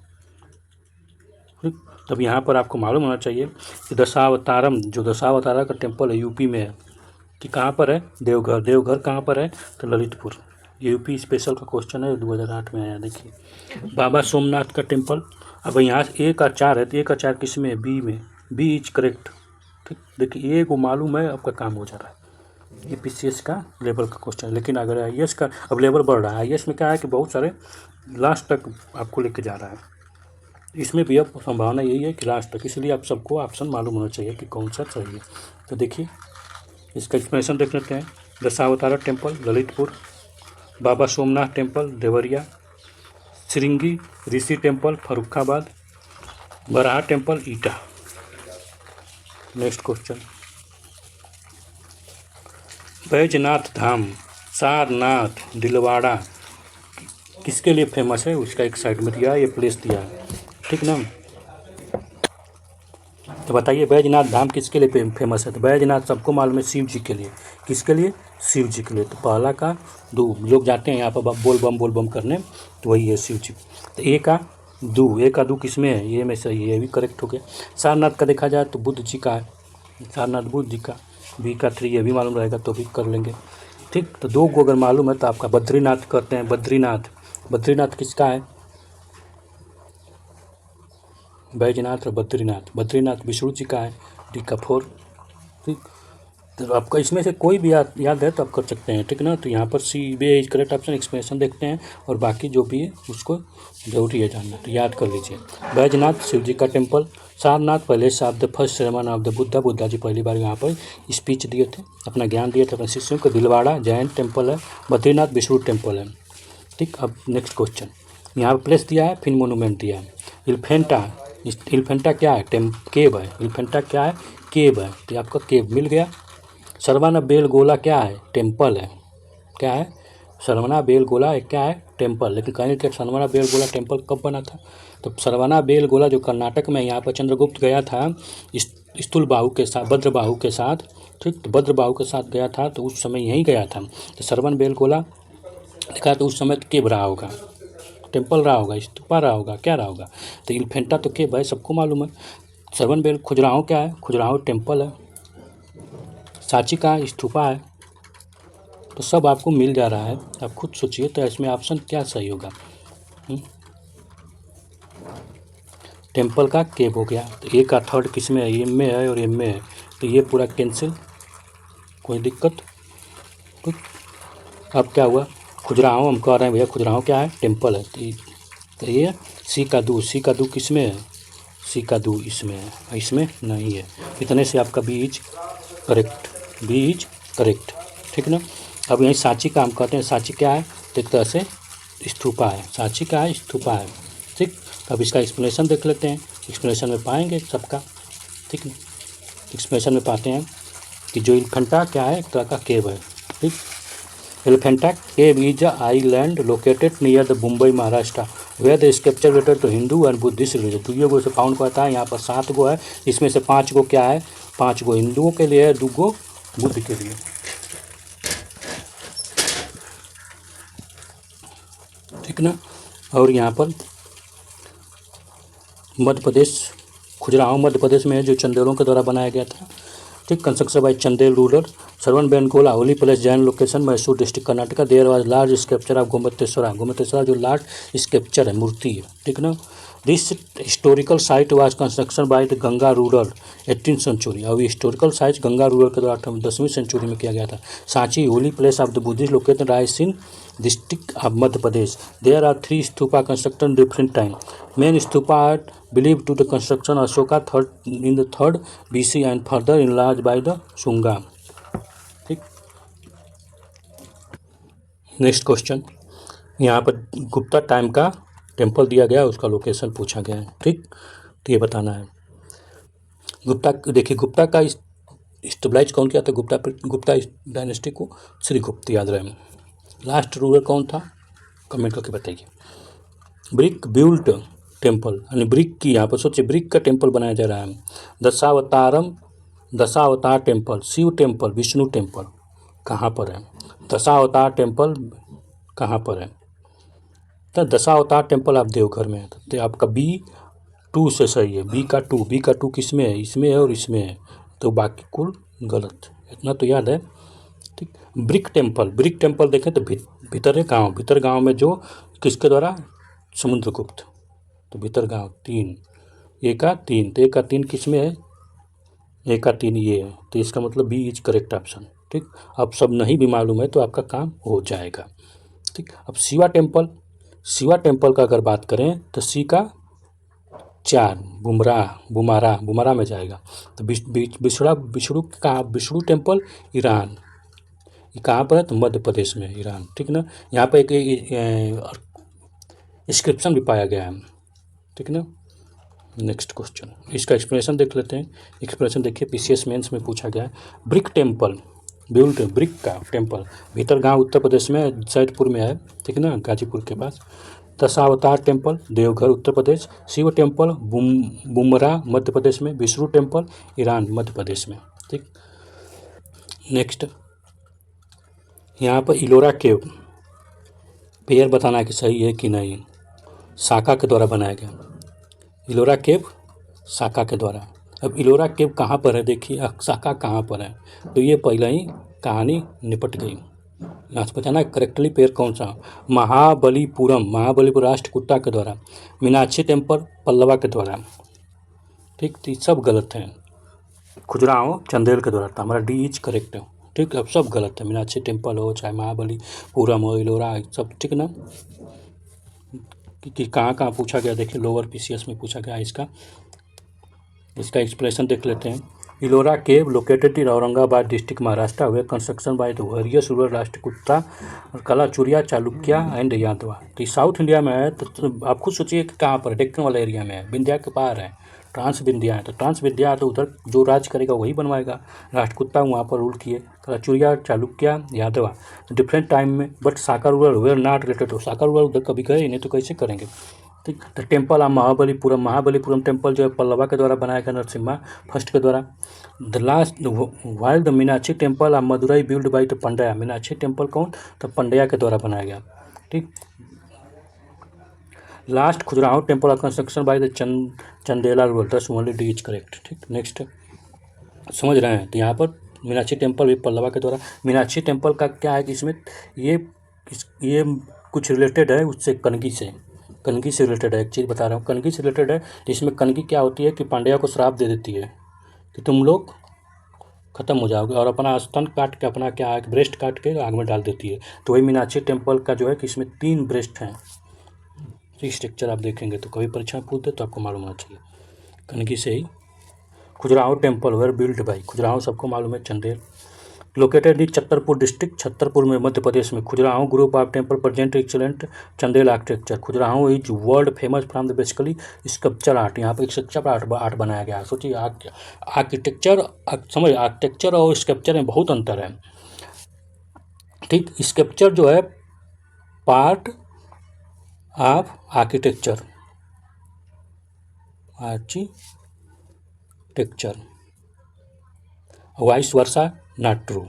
ठीक, तब यहाँ पर आपको मालूम होना चाहिए कि दशावतारा का टेम्पल है यूपी में है, कि कहाँ पर है, देवघर कहाँ पर है तो ललितपुर। यूपी स्पेशल का क्वेश्चन है, 2008 में आया। देखिए बाबा सोमनाथ का टेम्पल। अब यहाँ 1 का 4 है तो 1 का 4 किस में, बी में, बी इज करेक्ट। ठीक, देखिए ए को मालूम है, आपका काम हो जा रहा है। ये PCS का लेवल का क्वेश्चन है। लेकिन अगर IAS का अब लेवल बढ़ रहा है, IAS में क्या है कि बहुत सारे लास्ट तक आपको लेके जा रहा है। इसमें भी अब संभावना यही है कि लास्ट तक, इसलिए आप सबको ऑप्शन मालूम होना चाहिए कि कौन सा चाहिए। तो देखिए इसका एक्सप्लेनेशन देख लेते हैं। दशावतारा टेम्पल ललितपुर, बाबा सोमनाथ टेम्पल देवरिया, श्रृंगी ऋषि टेम्पल फर्रुखाबाद, बराह टेम्पल ईटा। नेक्स्ट क्वेश्चन, बैजनाथ धाम सारनाथ दिलवाड़ा किसके लिए फेमस है, उसका एक साइड में दिया है, ये प्लेस दिया है, ठीक ना। तो बताइए बैजनाथ धाम किसके लिए फेमस है। तो बैजनाथ सबको मालूम है शिव जी के लिए। किसके लिए, शिव जी के लिए। तो पहला का दो लोग जाते हैं यहाँ पर बोल बम करने, तो वही है शिव जी। तो ए का दू किस में है, ये में सही है, ये भी करेक्ट हो गया। सारनाथ का देखा जाए तो बुद्ध जी का है, सारनाथ बुद्ध जी का। बी का 3 ये भी मालूम रहेगा तो भी कर लेंगे, ठीक। तो 2 को अगर मालूम है तो आपका बद्रीनाथ कहते हैं। बद्रीनाथ किसका है, बैजनाथ और बद्रीनाथ विष्णु जी का है। डी का 4, ठीक। तो आपका इसमें से कोई भी याद है तो आप कर सकते हैं, ठीक ना। तो यहाँ पर C B is correct option. Explanation देखते हैं और बाकी जो भी है उसको जरूरी है जानना, तो याद कर लीजिए। बैजनाथ शिव जी का टेम्पल, सारनाथ पहले से of the first sermon of the Buddha ji पहली बार यहाँ पर स्पीच दिए थे, अपना ज्ञान दिए थे अपने शिष्यों को। दिलवाड़ा जैन टेम्पल है, बद्रीनाथ विष्णु टेम्पल है, ठीक। अब नेक्स्ट क्वेश्चन, यहाँ पर प्लेस दिया है, फिर मोनूमेंट दिया है। एलिफेंटा क्या है, केव है। एलिफेंटा क्या है, केव है, तो आपका केव मिल गया। सरवना बेलगोला क्या है, टेम्पल है। क्या है, सरवना बेलगोला क्या है, टेम्पल। लेकिन कहीं कि सरवना बेलगोला टेम्पल कब बना था, तो सरवना बेलगोला जो कर्नाटक में, यहाँ पर चंद्रगुप्त गया था स्थूलबाहु के साथ, भद्रबाहु के साथ, ठीक। तो भद्रबाहु के साथ गया था तो उस समय यहीं गया था। तो सरवन बेलगोला लिखा तो उस समय तो केव रहा होगा, टेम्पल रहा होगा, स्तूपा रहा होगा, क्या रहा होगा। तो एलिफेंटा तो केव है, सबको मालूम है। सरवन बेल खुजराहो क्या है, खुजराहो टेम्पल है। सांची का स्तूपा है। तो सब आपको मिल जा रहा है, आप खुद सोचिए। तो इसमें ऑप्शन क्या सही होगा, टेम्पल का केव हो गया। तो ए का 3rd किस में है, एम में है और एम में है, तो ये पूरा कैंसिल, कोई दिक्कत, ठीक। अब क्या हुआ, खुजराहो हम कह रहे हैं भैया, खुजराहो क्या है, टेम्पल है। तो ये सी का दू किस में है, सी का दू इसमें है, इसमें नहीं है। इतने से आपका बी इज करेक्ट, ठीक ना। अब यहीं सांची का हम कहते हैं, सांची क्या है, तो एक तरह से स्तूपा है, सांची का है, स्तूपा है, ठीक। अब इसका एक्सप्लेनेशन देख लेते हैं, एक्सप्लेनेशन में पाएंगे सबका, ठीक ना। एक्सप्लेनेशन में पाते हैं कि जो एलिफेंटा क्या है, एक तरह का केव है, ठीक। Elephanta cave is a island located near the Mumbai Maharashtra where the scripture related to Hindu and Buddhist religion. तो ये गो से फाउंड करता है, यहाँ पर 7 गो है, इसमें से 5 गो क्या है, 5 गो हिंदुओं के लिए है, 2 गो बुद्ध के लिए, ठीक ना। और यहाँ पर मध्य प्रदेश, खुजराहो मध्य प्रदेश में है, जो चंदेलों के द्वारा बनाया गया था, ठीक। Construction by Chandel ruler. Shravanabelagola holy place Jain location Mysore district Karnataka. There was large sculpture of Gommateshwara जो लार्ज स्कल्पचर है, मूर्ति है, ठीक ना। This historical site was construction by the Ganga ruler 18th century. और हिस्टोरिकल साइट गंगा रूरल के द्वारा 10वीं सेंचुरी में किया गया था। Sanchi holy place of the Buddhist located Raisen district of Madhya Pradesh. There are 3 stupa constructed different time. Main stupa are believed to the construction Ashoka in the 3rd BC and further enlarged by the Shunga, ठीक। Next question, यहाँ पर Gupta time का temple दिया गया, उसका location पूछा गया है, ठीक। तो ये बताना है। गुप्ता, देखिए गुप्ता का स्टेबलाइज कौन किया था, गुप्ता डायनेस्टी को श्रीगुप्त याद रहे। लास्ट रूलर कौन था, कमेंट करके बताइए। ब्रिक बिल्ट टेम्पल, यानी ब्रिक की, यहाँ पर सोचिए ब्रिक का टेम्पल बनाया जा रहा है। Dashavatar temple, Shiva temple, Vishnu temple कहाँ पर है, दशावतार टेम्पल कहाँ पर है, तो दशावतार टेम्पल आप देवघर में है। तो आपका B2 से सही है, बी का टू किस में है, इसमें है और इसमें है, तो बाकी कुल गलत, इतना तो याद है, ठीक। ब्रिक टेम्पल देखें तो भीतर गाँव में जो किसके द्वारा, समुद्रगुप्त, तो भीतर गाँव 3, ए का 3, तो ए का 3 किस में है, ए का 3 ये है, तो इसका मतलब बी इज करेक्ट ऑप्शन, ठीक। अब सब नहीं भी मालूम है तो आपका काम हो जाएगा, ठीक। अब शिवा टेम्पल का अगर बात करें तो सी का 4 बुमारा में जाएगा। तो बिष्णु टेम्पल ईरान, ये कहाँ पर है? तो मध्य प्रदेश में, ईरान, ठीक ना। यहाँ पर एक इंस्क्रिप्शन भी पाया गया है, ठीक ना। नेक्स्ट क्वेश्चन, इसका एक्सप्लेनेशन देख लेते हैं। एक्सप्लेनेशन देखिए, पीसीएस मेंस में पूछा गया है। ब्रिक टेम्पल, बिल्ड ब्रिक का टेम्पल, भीतरगांव उत्तर प्रदेश में, सैदपुर में है, ठीक ना, गाजीपुर के पास। दशावतार टेम्पल, देवघर उत्तर प्रदेश। शिव टेम्पल, बुमरा मध्य प्रदेश में। विष्णु टेम्पल, ईरान मध्य प्रदेश में, ठीक। नेक्स्ट, यहाँ पर इलोरा केव, पेयर बताना है कि सही है कि नहीं। साका के द्वारा बनाया गया, इलोरा केव साका के द्वारा। अब इलोरा केव कहाँ पर है देखिए, साका कहाँ पर है, तो ये पहले ही कहानी निपट गई। यहाँ से बताना करेक्टली पेयर कौन सा। महाबलीपुरम राष्ट्रकूटा के द्वारा। मीनाक्षी टेम्पल पल्लवा के द्वारा, ठीक। तो सब गलत है। खजुराहो चंदेल के द्वारा, तो हमारा डी इज करेक्ट है, ठीक। अब सब गलत है, मीनाक्षी टेम्पल हो चाहे महाबलीपुरम हो, इलोरा, सब ठीक ना। कि कहाँ कहाँ पूछा गया देखिए, लोअर पीसीएस में पूछा गया इसका एक्सप्लेनेशन देख लेते हैं। Ellora cave located in Aurangabad district Maharashtra, वे construction by the various ruler Rashtrakuta, Kalachuria, Chalukya and Yadava. तो साउथ इंडिया में है, तो आप खुद सोचिए कि कहाँ पर, डेक्कन वाला एरिया में है, विंध्या के पार है, ट्रांस विंध्या है। तो ट्रांस विंध्या तो उधर जो राज करेगा वही बनवाएगा। राष्ट्रकूटा वहाँ पर रूल किए, कलाचुरिया, चालुक्या, यादवा, डिफरेंट टाइम में। But Saka rulers were not related to, Saka rulers उधर कभी गए नहीं तो कैसे करेंगे, ठीक। The temple of Mahabalipuram temple जो है पल्लवा के द्वारा बनाया गया, नरसिम्हा फर्स्ट के द्वारा। The last while the Meenakshi temple of Madurai build by the Pandya, Meenakshi temple कौन? तो पंड्या के द्वारा बनाया गया, ठीक। Last Khajuraho temple of construction by the Chandela rural, दस ओनली डी इज करेक्ट, ठीक। नेक्स्ट, समझ रहे हैं। तो यहाँ पर मीनाक्षी टेम्पल भी पल्लवा के द्वारा। मीनाक्षी टेम्पल का क्या है कि इसमें ये कुछ रिलेटेड है उससे, कनगी से रिलेटेड है। एक चीज़ बता रहा हूँ, कनगी से रिलेटेड है। तो इसमें कनगी क्या होती है कि पांड्या को श्राप दे देती है कि तुम लोग खत्म हो जाओगे, और अपना स्तन काट के, अपना क्या है, ब्रेस्ट काट के आग में डाल देती है। तो वही मीनाक्षी टेम्पल का जो है कि इसमें 3 ब्रेस्ट हैं। स्ट्रक्चर आप देखेंगे तो कभी परीक्षा में पूछते तो आपको मालूम होना चाहिए, कनगी से ही। Khajuraho temple were build by, Khajuraho सबको मालूम है, Chandel. Located in Chhatarpur district, Chhatarpur में मध्य प्रदेश में। Khajuraho group of temple present excellent Chandel architecture. Khajuraho is world famous from the basically sculpture art, यहाँ पर एक स्कल्पचर आर्ट बनाया गया है। सोचिए आर्किटेक्चर, समझ, आर्किटेक्चर और स्कल्पचर में बहुत अंतर है, ठीक। स्कल्पचर जो है part of architecture, vice versa not true.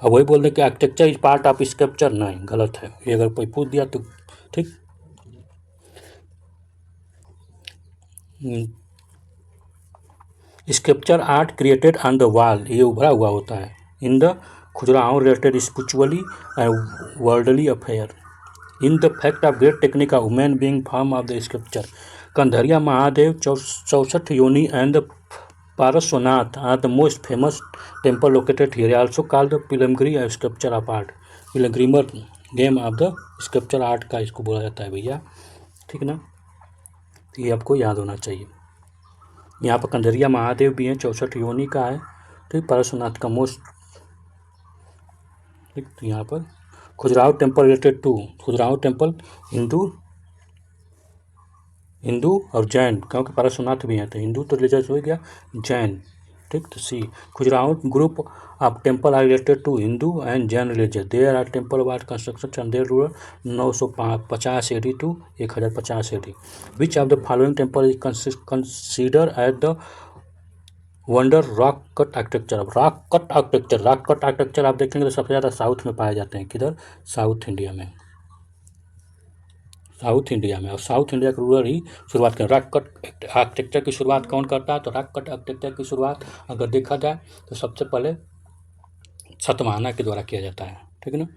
अब वही बोल दें कि architecture is part of sculpture, नहीं, गलत है ये, अगर कोई पूछ दिया तो, ठीक। Sculpture art created on the wall, ये उभरा हुआ होता है। In the Khajuraho related spiritually and worldly affair. In the fact of great technique of women being form of the sculpture. Kandariya Mahadev, 64 योनि and the Parshvanath are the most famous temple located here, also called the pilgrim sculpture of art. Pilgrimage game of the sculpture art का इसको बोला जाता है भैया, ठीक ना। ये आपको याद होना चाहिए। यहाँ पर कंधरिया महादेव भी हैं, 64 योनि का है, ठीक। पारस्वनाथ का मोस्ट, ठीक। तो यहाँ पर Khajuraho temple related to, Khajuraho temple Hindu और जैन, क्योंकि पारस्वनाथ भी हैं, तो हिंदू तो रिलीजियस हो गया, जैन, ठीक। तो C, Khajuraho group of temple are related to Hindu and Jain religious. There are temple of art construction Chandel ruler 950 AD to 1050 AD। Which of the following temple is consider at the wonder rock cut architecture. Rock cut architecture आप देखेंगे तो सबसे ज़्यादा south में पाए जाते हैं, किधर? साउथ इंडिया में, और साउथ इंडिया का रूरल ही शुरुआत करें। रॉक कट आर्किटेक्चर की शुरुआत कौन करता है? तो रॉक कट आर्किटेक्चर की शुरुआत अगर देखा जाए तो सबसे पहले सातवाहना के द्वारा किया जाता है, ठीक है ना।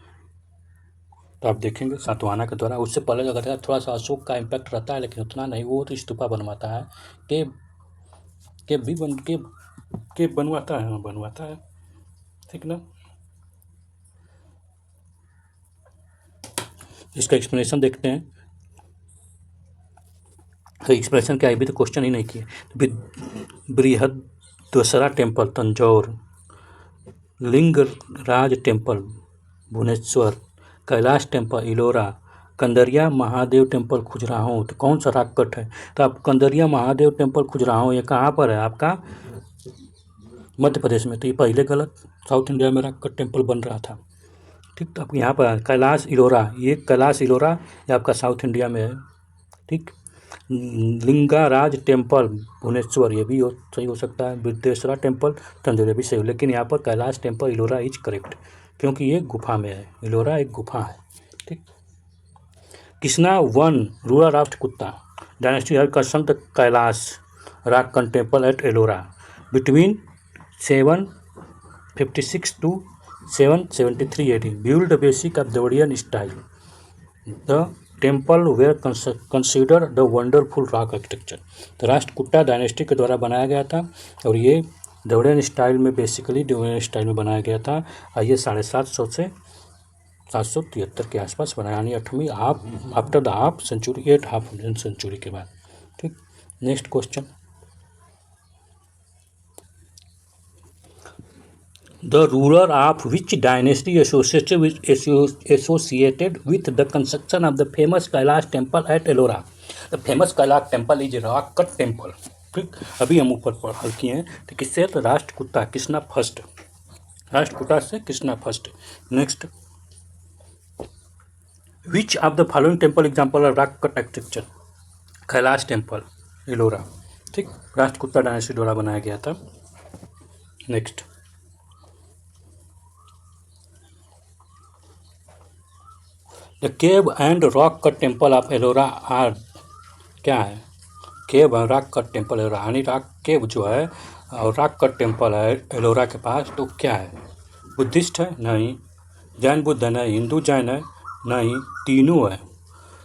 तो आप देखेंगे सातवाहना के द्वारा। उससे पहले अगर थोड़ा सा अशोक का इम्पैक्ट रहता है, लेकिन उतना नहीं, वो तो स्तूपा बनवाता है, के बनवाता है, हाँ बनवाता है, ठीक ना। इसका एक्सप्लेनेशन देखते हैं। तो एक्सप्रेशन क्या है, अभी तो क्वेश्चन ही नहीं किए। Brihadeeswara temple Tanjore, Lingaraj temple Bhubaneswar, Kailash temple Ellora, Kandariya Mahadev temple Khajuraho. तो कौन सा राग कट है? तो आप कंदरिया महादेव टेम्पल खजुराहो ये कहाँ पर है? आपका मध्य प्रदेश में। तो ये पहले गलत, साउथ इंडिया में राग कट टेम्पल बन रहा था। ठीक, तो अब यहाँ पर कैलाश इलोरा, ये कैलाश इलोरा ये आपका साउथ इंडिया में है। ठीक, लिंगाराज टेम्पल भुवनेश्वर ये भी सही हो सकता है। बृहदेश्वरा टेम्पल तंजौर भी सही हो, लेकिन यहाँ पर Kailash temple Ellora is correct, क्योंकि ये गुफा में है। इलोरा एक गुफा है। ठीक, कृष्णा वन रूरल राफ्ट कुत्ता dynasty have construct the Kailash राक्कन temple at Ellora between 756 to 773 AD. Built basic of Deodian style. The temple were consider the wonderful rock architecture. तो राष्ट्रकूटा डायनेस्टी के द्वारा बनाया गया था और ये देवड़ियन स्टाइल में, बेसिकली देवड़ियन स्टाइल में बनाया गया था। और ये 750 से 773 के आसपास बनाया, यानी 8वीं half after the half century, 8 half century के बाद। ठीक, next question. The ruler of which dynasty associated with the construction of the famous Kailash temple at Ellora? The famous Kailash temple is rock cut temple. ठीक, अभी हम ऊपर पढ़ किए हैं। तो किससे? तो राष्ट्रकूटा कृष्णा फर्स्ट, राष्ट्रकूटा से Krishna first. Next, which of the following temple example of rock cut architecture? Kailash temple Ellora. ठीक, राष्ट्रकूटा डायनेस्टी द्वारा बनाया गया था। Next, the cave and rock cut temple of Ellora are, क्या है? Cave and rock cut temple Ellora, यानी रॉक केव जो है और रॉक कट टेम्पल है एलोरा के पास, तो क्या है? बुद्धिस्ट है? नहीं। जैन बुद्ध है? नहीं। हिंदू जैन है? नहीं। तीनों है,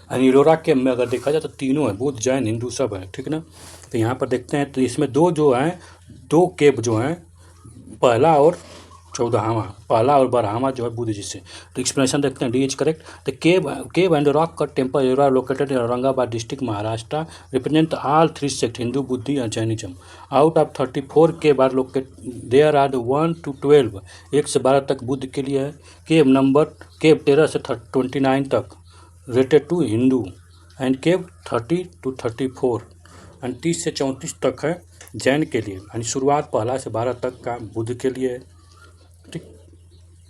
यानी एलोरा के में अगर देखा जाए तो तीनों है, बुद्ध जैन हिंदू सब है। ठीक ना? तो यहाँ पर देखते हैं, तो इसमें दो जो हैं, दो केव जो हैं, पहला और 14वां, पहला और 12वां जो है बुद्ध जी से। तो एक्सप्लेनेशन देखते हैं, D is correct. The cave and rock cut temple Ellora located in Aurangabad district Maharashtra represent all 3 sect Hindu, बुद्धि और Jainism. Out of 34 cave are locate there are 1 to 12, 1 से 12 तक बुद्ध के लिए है। केव 13 से 29 तक rated to Hindu and cave 30 to 34 and 30 से 34 तक है जैन के लिए, यानी शुरुआत पहला से 12 तक का बुद्ध के लिए है। ठीक,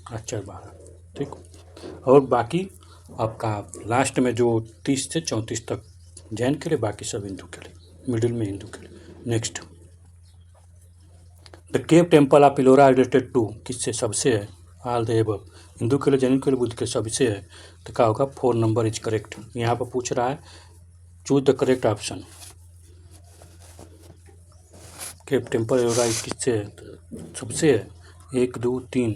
अच्छा 12। ठीक, और बाकी आपका लास्ट में जो 30 से 34 तक जैन के लिए, बाकी सब हिंदू के लिए, मिडिल में हिंदू के लिए। Next, the cave temple of Ellora related to, किससे? सबसे है। ऑल द एबव, हिंदू के लिए, जैन के लिए, बुद्ध के, सबसे है। तो क्या होगा? 4 नंबर इज करेक्ट। यहाँ पर पूछ रहा है choose the correct option. Cave temple Ellora किससे है? सबसे है, 1 2 3।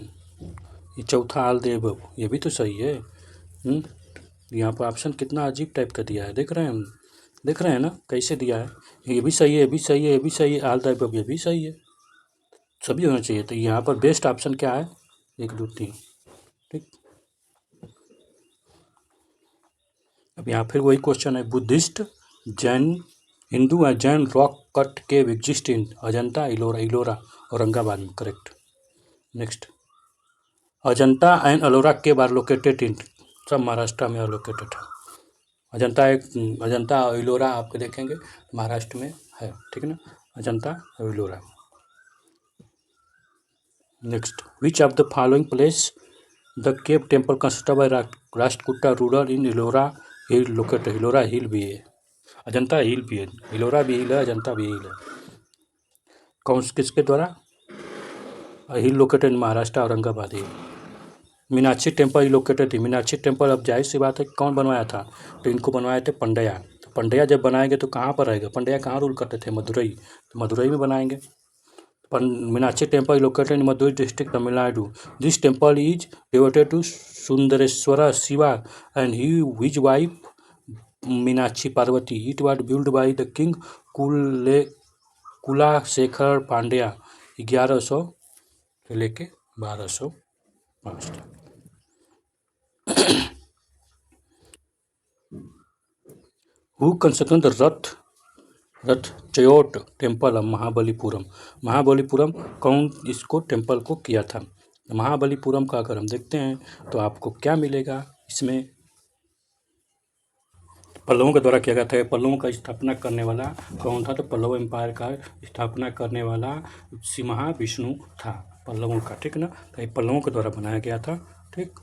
ये चौथा आल दे एबव, ये भी तो सही है। यहाँ पर ऑप्शन कितना अजीब टाइप का दिया है, देख रहे हैं हम, देख रहे हैं ना कैसे दिया है। ये भी सही है, ये भी सही है, ये भी सही है, आल द एबव ये भी सही है, सभी होना चाहिए। तो यहाँ पर बेस्ट ऑप्शन क्या है? 1 2 3। ठीक, अब यहाँ फिर वही क्वेश्चन है, बुद्धिस्ट, जैन, हिंदू और Jain rock cut cave exist in Ajanta Ellora Aurangabad में। Correct. Next, Ajanta and Ellora cave are located in, सब महाराष्ट्र में लोकेटेड है। अजंता और इलोरा आपके देखेंगे महाराष्ट्र में है। ठीक है ना? अजंता और Ellora. Next, which of the following place the cave temple constructed by Rashtrakuta ruler in Ellora hill located? Ellora hill भी है, अजंता हिल भी है, इलोरा भी हिल है, अजंता भी हिल है। कौन किसके द्वारा? Hill located in Maharashtra, Aurangabad hill. Meenakshi temple located थी। मीनाक्षी टेम्पल अब जाहिर सी बात है कौन बनवाया था? तो इनको बनवाए थे पंड्या। तो पंड्या जब बनाएंगे तो कहाँ पर रहेगा? पंड्या कहाँ रूल करते थे? मदुरई, तो मदुरई में बनाएंगे। Meenakshi temple located in Madurai district, Tamil Nadu. This temple is devoted to Sundareswara Shiva and his wife Meenakshi Parvati. It was build by the king Kulasekhara Pandya 1100 से लेके 1205 तक। Who constructed the Rath Rath चयोट temple of Mahabalipuram. Mahabalipuram कौन इसको टेम्पल को किया था? महाबलीपुरम का अगर हम देखते हैं तो आपको क्या मिलेगा इसमें? पल्लवों के द्वारा किया गया था। पल्लवों का स्थापना करने वाला कौन था? तो पल्लव एम्पायर का स्थापना करने वाला महाविष्णु था पल्लवों का, ठीक ना। तो ये पल्लवों के द्वारा बनाया गया था, ठीक।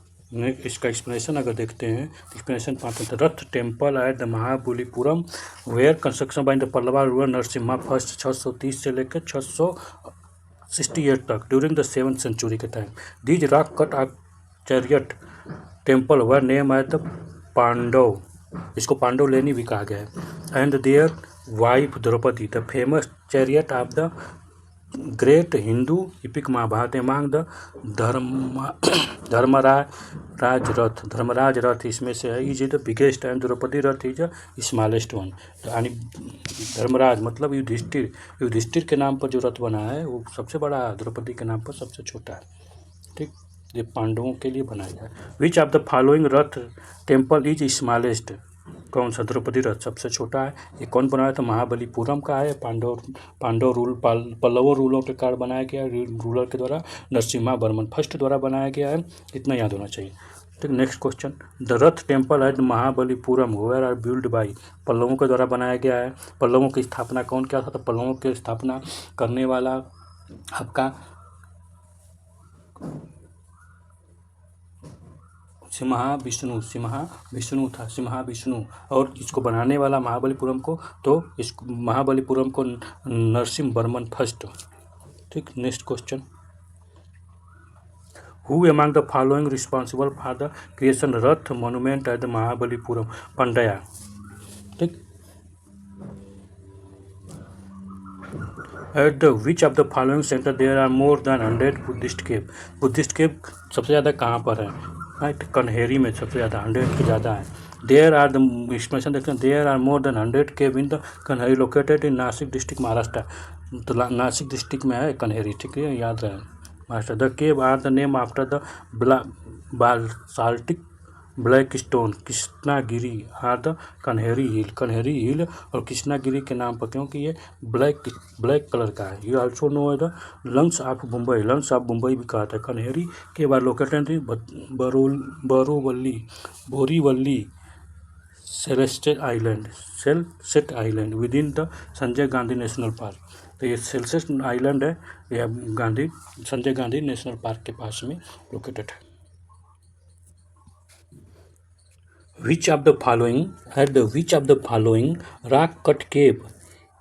इसका एक्सप्लेनेशन अगर देखते हैं, एक्सप्लेनेशन पाते हैं। Rath temple at the Mahabalipuram were construction by the Pallava ruler Narasimha first 630 से लेकर 668 तक ड्यूरिंग द 7th सेंचुरी के time. These rock cut of chariot temple were name at the Pandava, इसको पांडव लेनी भी कहा गया है। And their wife Draupadi the famous chariot of the great Hindu epic Mahabharata among the Dharmaraja Rath इसमें से है। Is the biggest and Draupadi Rath is smallest one. यानी धर्मराज मतलब युधिष्ठिर के नाम पर जो रथ बना है वो सबसे बड़ा, द्रौपदी के नाम पर सबसे छोटा है, ठीक। ये पांडवों के लिए बनाया गया। विच of the following Rath temple is smallest, कौन सा? द्रौपदी रथ सबसे छोटा है। ये कौन बनाया था? महाबलीपुरम का है। पल्लव रूलों के कारण बनाया गया, रूलर के द्वारा नरसिम्हा वर्मन फर्स्ट द्वारा बनाया गया है। इतना याद होना चाहिए, ठीक। Next question, the Rath temple at Mahabalipuram were are build by, पल्लवों के द्वारा बनाया गया है। पल्लवों की स्थापना कौन किया था? तो पल्लवों की स्थापना करने वाला आपका सिम्हा विष्णु। और इसको बनाने वाला महाबलीपुरम को, तो इस महाबलीपुरम को नरसिम्हा वर्मन फर्स्ट, ठीक। Next question, who among the following responsible for the creation Rath monument at the Mahabalipuram? Pandya, ठीक। At the which of the following centre there are more than 100 Buddhist cave? Buddhist cave सबसे ज़्यादा कहाँ पर है? राइट, कन्हेरी में सबसे ज़्यादा, 100 के ज़्यादा है। देयर आर द एक्सप्लेनेशन देखते हैं, there are more than 100 cave in the Kanheri located in Nashik district Maharashtra. तो नासिक डिस्ट्रिक्ट में है कन्हेरी, ठीक है, याद रहे Maharashtra. The cave are the name after the basaltic black stone Krishnagiri are the Kanheri hill और कृष्णागिरी के नाम पर, क्योंकि ये ब्लैक कलर का है। You also know the lungs of Mumbai भी कहा था। कन्हेरी के बाद located Borivali Salsette island within the Sanjay Gandhi national park. तो ये सेल्सेट आइलैंड है, यह संजय गांधी नेशनल पार्क के पास में लोकेटेड है। Which of the following rock cut cave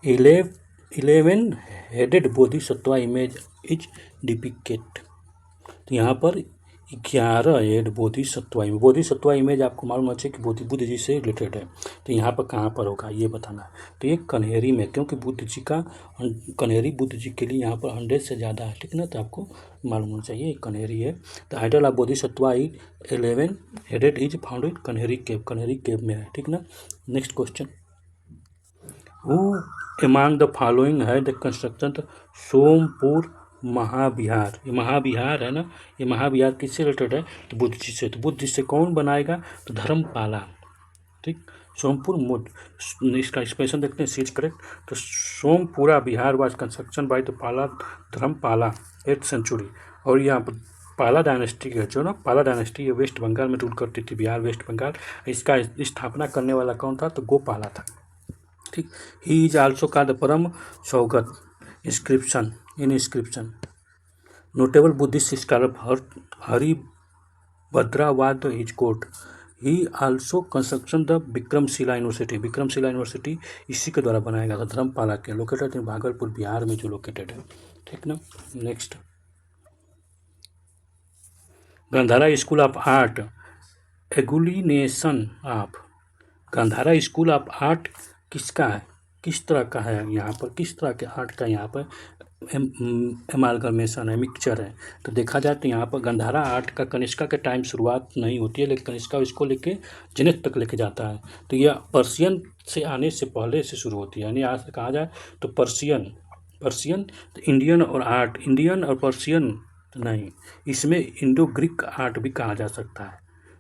11 headed bodhisattva image is depicted? तो यहाँ पर 11 हेड बोधिसत्वा इमेज आपको मालूम होना चाहिए कि बुद्ध जी से रिलेटेड है। तो यहाँ पर कहाँ पर होगा ये बताना है। तो ये कन्हेरी में, क्योंकि कन्हेरी बुद्ध जी के लिए यहाँ पर 100 से ज़्यादा है, ठीक ना। तो आपको मालूम होना चाहिए कन्हेरी है। तो idol of Bodhisattva 11 headed is found in Kanheri cave में है, ठीक ना। Next question, who among the following है द कंस्ट्रक्शन सोमपुर महाविहार? ये महाविहार है ना, ये महाविहार किससे रिलेटेड है? तो बुद्ध जी से। तो बुद्ध जी से कौन बनाएगा? तो धर्मपाला, ठीक। सोमपुर मुड, इसका एक्सप्रेशन देखते हैं, सीज करेक्ट। तो Somapura Vihara was construction by the Dharmapala 8th century. और यहाँ पर पाला डायनेस्टी है जो ना, पाला डायनेस्टी ये वेस्ट बंगाल में रूल करती थी, बिहार वेस्ट बंगाल। इसका स्थापना करने वाला कौन था? तो गोपाला था, ठीक। He is also called the परम Saugata inscription. Notable Buddhist scholar Haribhadravad is quote. He also construction the Vikramshila university इसी के द्वारा बनाया गया था, धर्मपाला के, लोकेटेड इन भागलपुर बिहार में जो लोकेटेड है, ठीक ना। Next, Gandhara school of art agglutination of. Gandhara school of art किसका है, किस तरह का है? यहाँ पर किस तरह के आर्ट का यहाँ पर एमालगमेशन है, मिक्सचर है। तो देखा जाए तो यहाँ पर गंधारा आर्ट का कनिष्का के टाइम शुरुआत नहीं होती है, लेकिन कनिष्का इसको लेके जनक तक लेके जाता है। तो यह पर्शियन से आने से पहले से शुरू होती है, यानी आज से कहा जाए तो पर्शियन तो इंडियन और पर्शियन तो नहीं, इसमें इंडो ग्रीक आर्ट भी कहा जा सकता है।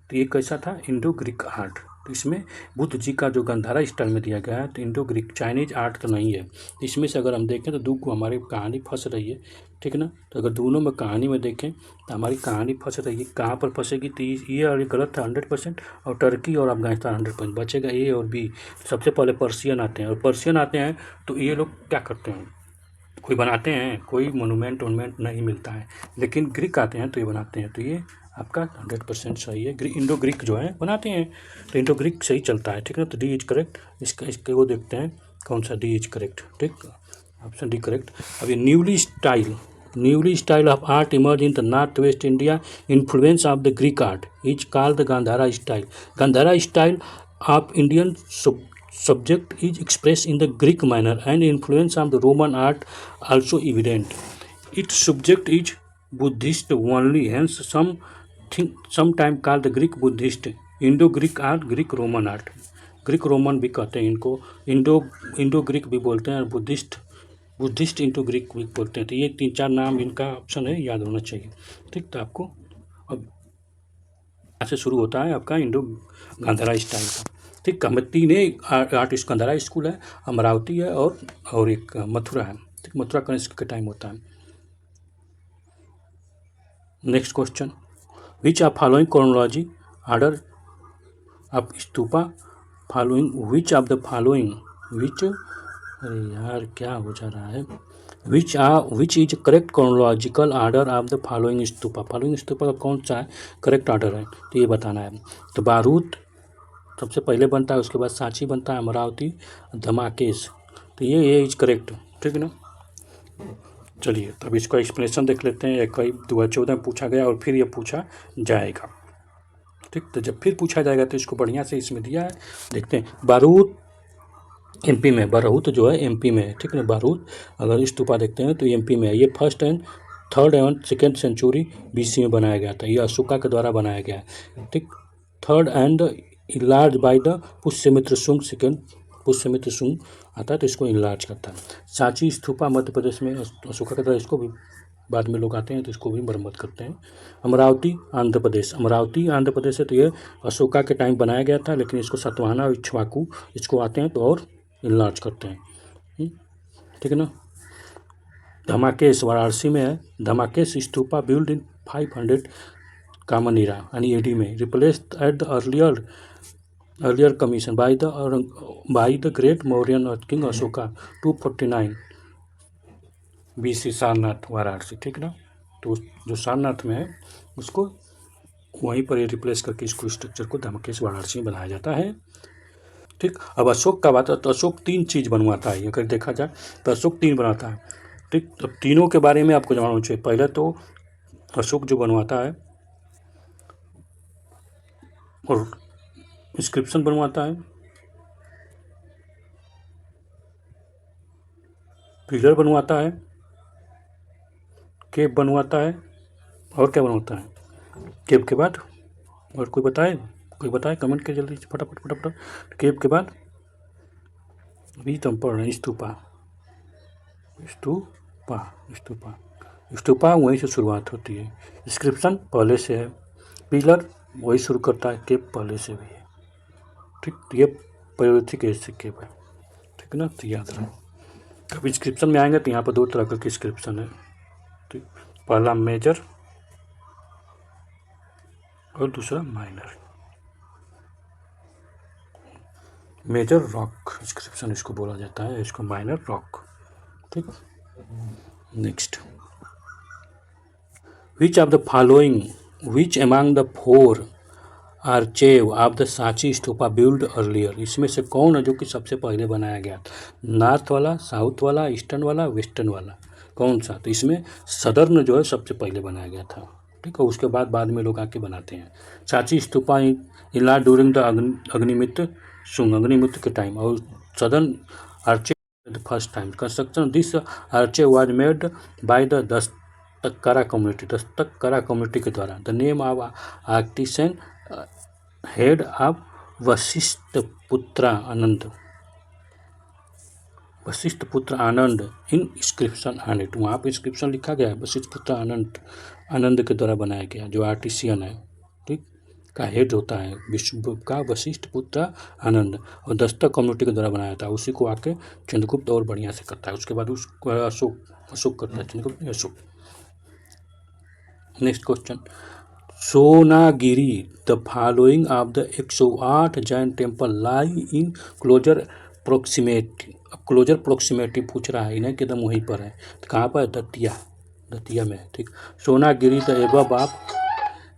तो ये कैसा था? इंडो ग्रीक आर्ट, तो इसमें बुद्ध जी का जो गांधारा स्टाइल में दिया गया है, तो इंडो ग्रीक चाइनीज आर्ट तो नहीं है। तो इसमें से अगर हम देखें तो दो को हमारी कहानी फंस रही है, ठीक है ना। तो अगर दोनों में कहानी में देखें तो हमारी कहानी फंस रही है, कहाँ पर फंसेगी, तो ये और ये गलत है 100%, और टर्की और अफगानिस्तान 100%, बचेगा ए और बी। सबसे पहले पर्शियन आते हैं, और पर्शियन आते हैं तो ये लोग क्या करते हैं, कोई बनाते हैं, कोई मोनूमेंट वोनूमेंट नहीं मिलता है, लेकिन ग्रीक आते हैं तो ये बनाते हैं। तो ये आपका 100% सही है। इंडो ग्रीक जो है बनाते हैं, तो इंडो ग्रीक सही चलता है, ठीक है ना। तो डी इज करेक्ट। इसके वो देखते हैं कौन सा डी इज करेक्ट, ठीक, ऑप्शन डी करेक्ट। अब ये newly style of art emerge in the north west India, influence of the Greek art is called the Gandhara style. Gandhara style of Indian subject is expressed in the Greek manner, and influence of the Roman art also evident. Its subject is Buddhist only, hence sometime called the Greek Buddhist. Indo-Greek art, Greek Roman art, Greek Roman भी कहते हैं इनको, Indo Greek भी बोलते हैं, और Buddhist Indo Greek भी बोलते हैं। तो ये 3-4 नाम इनका ऑप्शन है, याद होना चाहिए, ठीक। तो आपको अब यहाँ से शुरू होता है आपका इंडो गांधारा स्टाइल का, ठीक। हमें 3 आर्ट गांधारा स्कूल है, अमरावती है और एक मथुरा है, ठीक। मथुरा कनिष्क का टाइम होता है। Next question, which of following chronology order of stupa following, which of the following, which, अरे यार क्या हो जा रहा है, which is correct chronological order of the following stupa. Following stupa का कौन सा है करेक्ट ऑर्डर है, तो ये बताना है। तो बारूद सबसे पहले बनता है, उसके बाद सांची बनता है, अमरावती, धमाकेश। तो ये इज करेक्ट, ठीक है ना। चलिए तब इसका एक्सप्लेनेशन देख लेते हैं। 2014 में पूछा गया और फिर ये पूछा जाएगा, ठीक। तो जब फिर पूछा जाएगा तो इसको बढ़िया से इसमें दिया है, देखते हैं। बारूद एमपी में, बारूद जो है एमपी में है, ठीक है ना। बारूद अगर स्तूपा देखते हैं तो एमपी में है। ये 1st एंड 3rd एवं 2nd सेंचुरी BC में बनाया गया था, ये अशोका के द्वारा बनाया गया है, ठीक। 3rd and enlarge by the Pushyamitra Shunga, 2nd Pushyamitra Shunga आता है तो इसको इलार्ज करता है। सांची स्तूपा मध्य प्रदेश में अशोका के द्वारा, इसको भी बाद में लोग आते हैं तो इसको भी मरम्मत करते हैं। अमरावती आंध्र प्रदेश, अमरावती आंध्र प्रदेश है, तो ये अशोका के टाइम बनाया गया था, लेकिन इसको सातवाहना और इक्ष्वाकु इसको आते हैं तो और इलाज करते हैं, ठीक है ना। धमाकेश वाराणसी में है। Dhamek stupa build in 500 common era यानी AD में, replaced at the earlier commission by the great Mauryan king Ashoka 249 BC, Sarnath Varanasi, ठीक ना। तो जो सारनाथ में है उसको वहीं पर ये रिप्लेस करके इसको स्ट्रक्चर को धमाकेश वाराणसी में बनाया जाता है, ठीक। अब अशोक का बात है तो अशोक 3 चीज़ बनवाता है, अगर देखा जाए तो अशोक 3 बनाता है, ठीक। तो तीनों के बारे में आपको जानना चाहिए। पहले तो अशोक जो बनवाता है और इंस्क्रिप्शन बनवाता है, पिलर बनवाता है, केव बनवाता है, और क्या बनवाता है केव के बाद, और कोई बताए कमेंट कर जल्दी फटाफट। केव के बाद अभी तो हम पढ़ रहे हैं स्तूपा वहीं से शुरुआत होती है। इंस्क्रिप्शन पहले से है, पिलर वही शुरू करता है, केव पहले से भी है, ठीक। तो ये पैलियोलिथिक एज से केव है, ठीक है ना। तो याद रहो, अब इंस्क्रिप्शन में आएंगे तो यहाँ पर 2 तरह का इंस्क्रिप्शन है, ठीक। पहला मेजर और दूसरा माइनर। मेजर रॉक इंस्क्रिप्शन इसको बोला जाता है, इसको माइनर रॉक, ठीक। Next, which among the 4 archway of the Sanchi stupa build earlier, इसमें से कौन है जो कि सबसे पहले बनाया गया, नॉर्थ वाला, साउथ वाला, ईस्टर्न वाला, वेस्टर्न वाला, कौन सा। तो इसमें सदर्न जो है सबसे पहले बनाया गया था, ठीक है। उसके बाद में लोग आके बनाते हैं। सांची स्तूपा इला ड्यूरिंग द अग्निमित्र शुंग, अग्निमित्र के टाइम, और southern arch the first time construction this arch was made by the दस्तकरा कम्युनिटी के द्वारा। The name of artisan head of Vashishtha Putra Ananda in inscription on it, वहाँ पर इंस्क्रिप्शन लिखा गया है, वशिष्ठ पुत्र आनंद के द्वारा बनाया गया जो आर्टिशियन है, ठीक। का हेड होता है विष्णु का वशिष्ठ पुत्र आनंद, और दस्तक कम्युनिटी के द्वारा बनाया था। उसी को आके चंद्रगुप्त और बढ़िया से करता है। उसके बाद उसको अशोक करता है, Chandragupta Ashok. Next question, Sonagiri the following of the 108 Jain temple lie in closer proximity. अब क्लोजर प्रोक्सीमेटी पूछ रहा है, इन्हें एकदम वहीं पर है। तो कहाँ पर? दतिया में। ठीक, Sonagiri the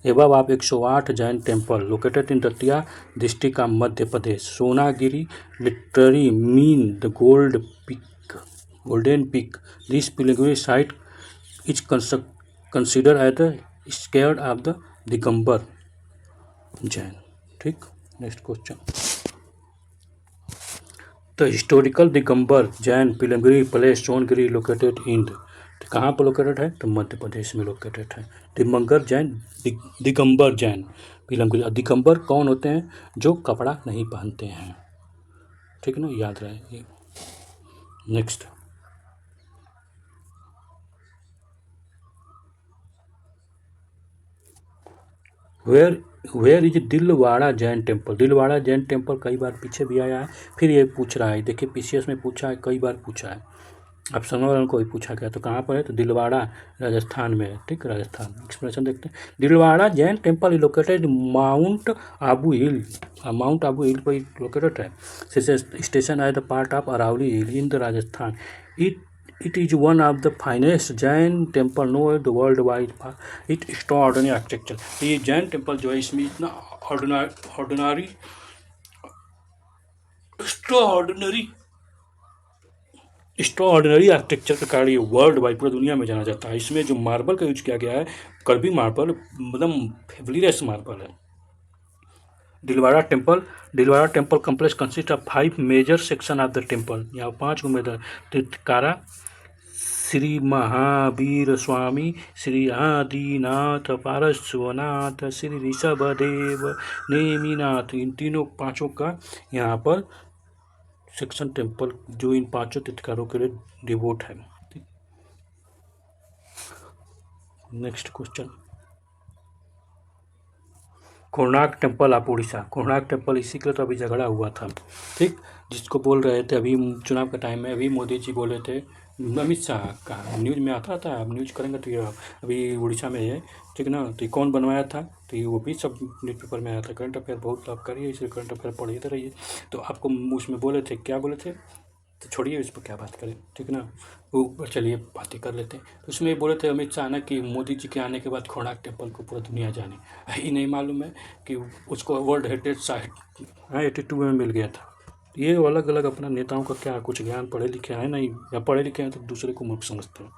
above of 108 Jain temple located in Datia district of Madhya Pradesh. Sonagiri literally mean the golden peak. This pilgrimage site is consider as the square of the Digambar Jain. ठीक, next question, the historical Digambar Jain pilgrimage place Sonagiri located in. तो कहाँ पर located है? तो मध्य प्रदेश में located है। Digambar Jain pilgrimage. Digambar कौन होते हैं? जो कपड़ा नहीं पहनते हैं। ठीक है ना, याद रहे। Next, where is Dilwara Jain temple. Dilwara Jain temple कई बार पीछे भी आया है, फिर ये पूछ रहा है। देखिए पीसीएस में पूछा है, कई बार पूछा है, अब समझ को भी पूछा गया। तो कहाँ पर है? तो दिलवाड़ा राजस्थान में है। ठीक, राजस्थान। एक्सप्लेनेशन देखते हैं। Dilwara Jain temple is located mount Abu hill. Mount Abu hill पर लोकेटेड है। स्टेशन है the part of Aravalli hill in the Rajasthan. It is one of the finest Jain temple known the worldwide for its extraordinary architecture। ये Jain temple जो है, इसमें इतना extraordinary architecture के कारण ये वर्ल्ड वाइड पूरी दुनिया में जाना जाता है। इसमें जो मार्बल का यूज किया गया है, कर्बी मार्बल, एकदम फेवरीलेस मार्बल है। Dilwara temple complex consist of 5 major section of the temple. यहाँ 5 को मेजर, तीर्थकारा, श्री महावीर स्वामी, श्री आदिनाथ, पारश्वनाथ, श्री ऋषभदेव, नेमिनाथ, इन तीनों 5 का यहाँ पर सेक्शन टेम्पल जो इन 5 तीर्थकारों के लिए डिवोट है। Next question, Konark temple of Orissa. Konark temple इसी के लिए तो अभी झगड़ा हुआ था। ठीक, जिसको बोल रहे थे अभी चुनाव के टाइम में, अभी मोदी जी बोले थे, अमित शाह का न्यूज़ में आता था। अब न्यूज़ करेंगे तो ये अभी उड़ीसा में है। ठीक ना, तो कौन बनवाया था? तो ये वो भी सब न्यूज़ पेपर में आया था। करंट अफेयर बहुत लाभ करिए, इसलिए करंट अफेयर पढ़ते रहिए। तो आपको उसमें बोले थे, क्या बोले थे? तो छोड़िए इस पर क्या बात करें। ठीक ना, वो चलिए बातें कर लेते हैं। तो उसमें बोले थे अमित शाह ने कि मोदी जी के आने के बाद कोणार्क टेम्पल को पूरा दुनिया जाने। ही नहीं मालूम है कि उसको वर्ल्ड हेरिटेज साइट 82 में मिल गया था। ये अलग अलग अपना नेताओं का क्या कुछ ज्ञान, पढ़े लिखे हैं नहीं, या पढ़े लिखे हैं तो दूसरे को मूर्ख समझते हैं।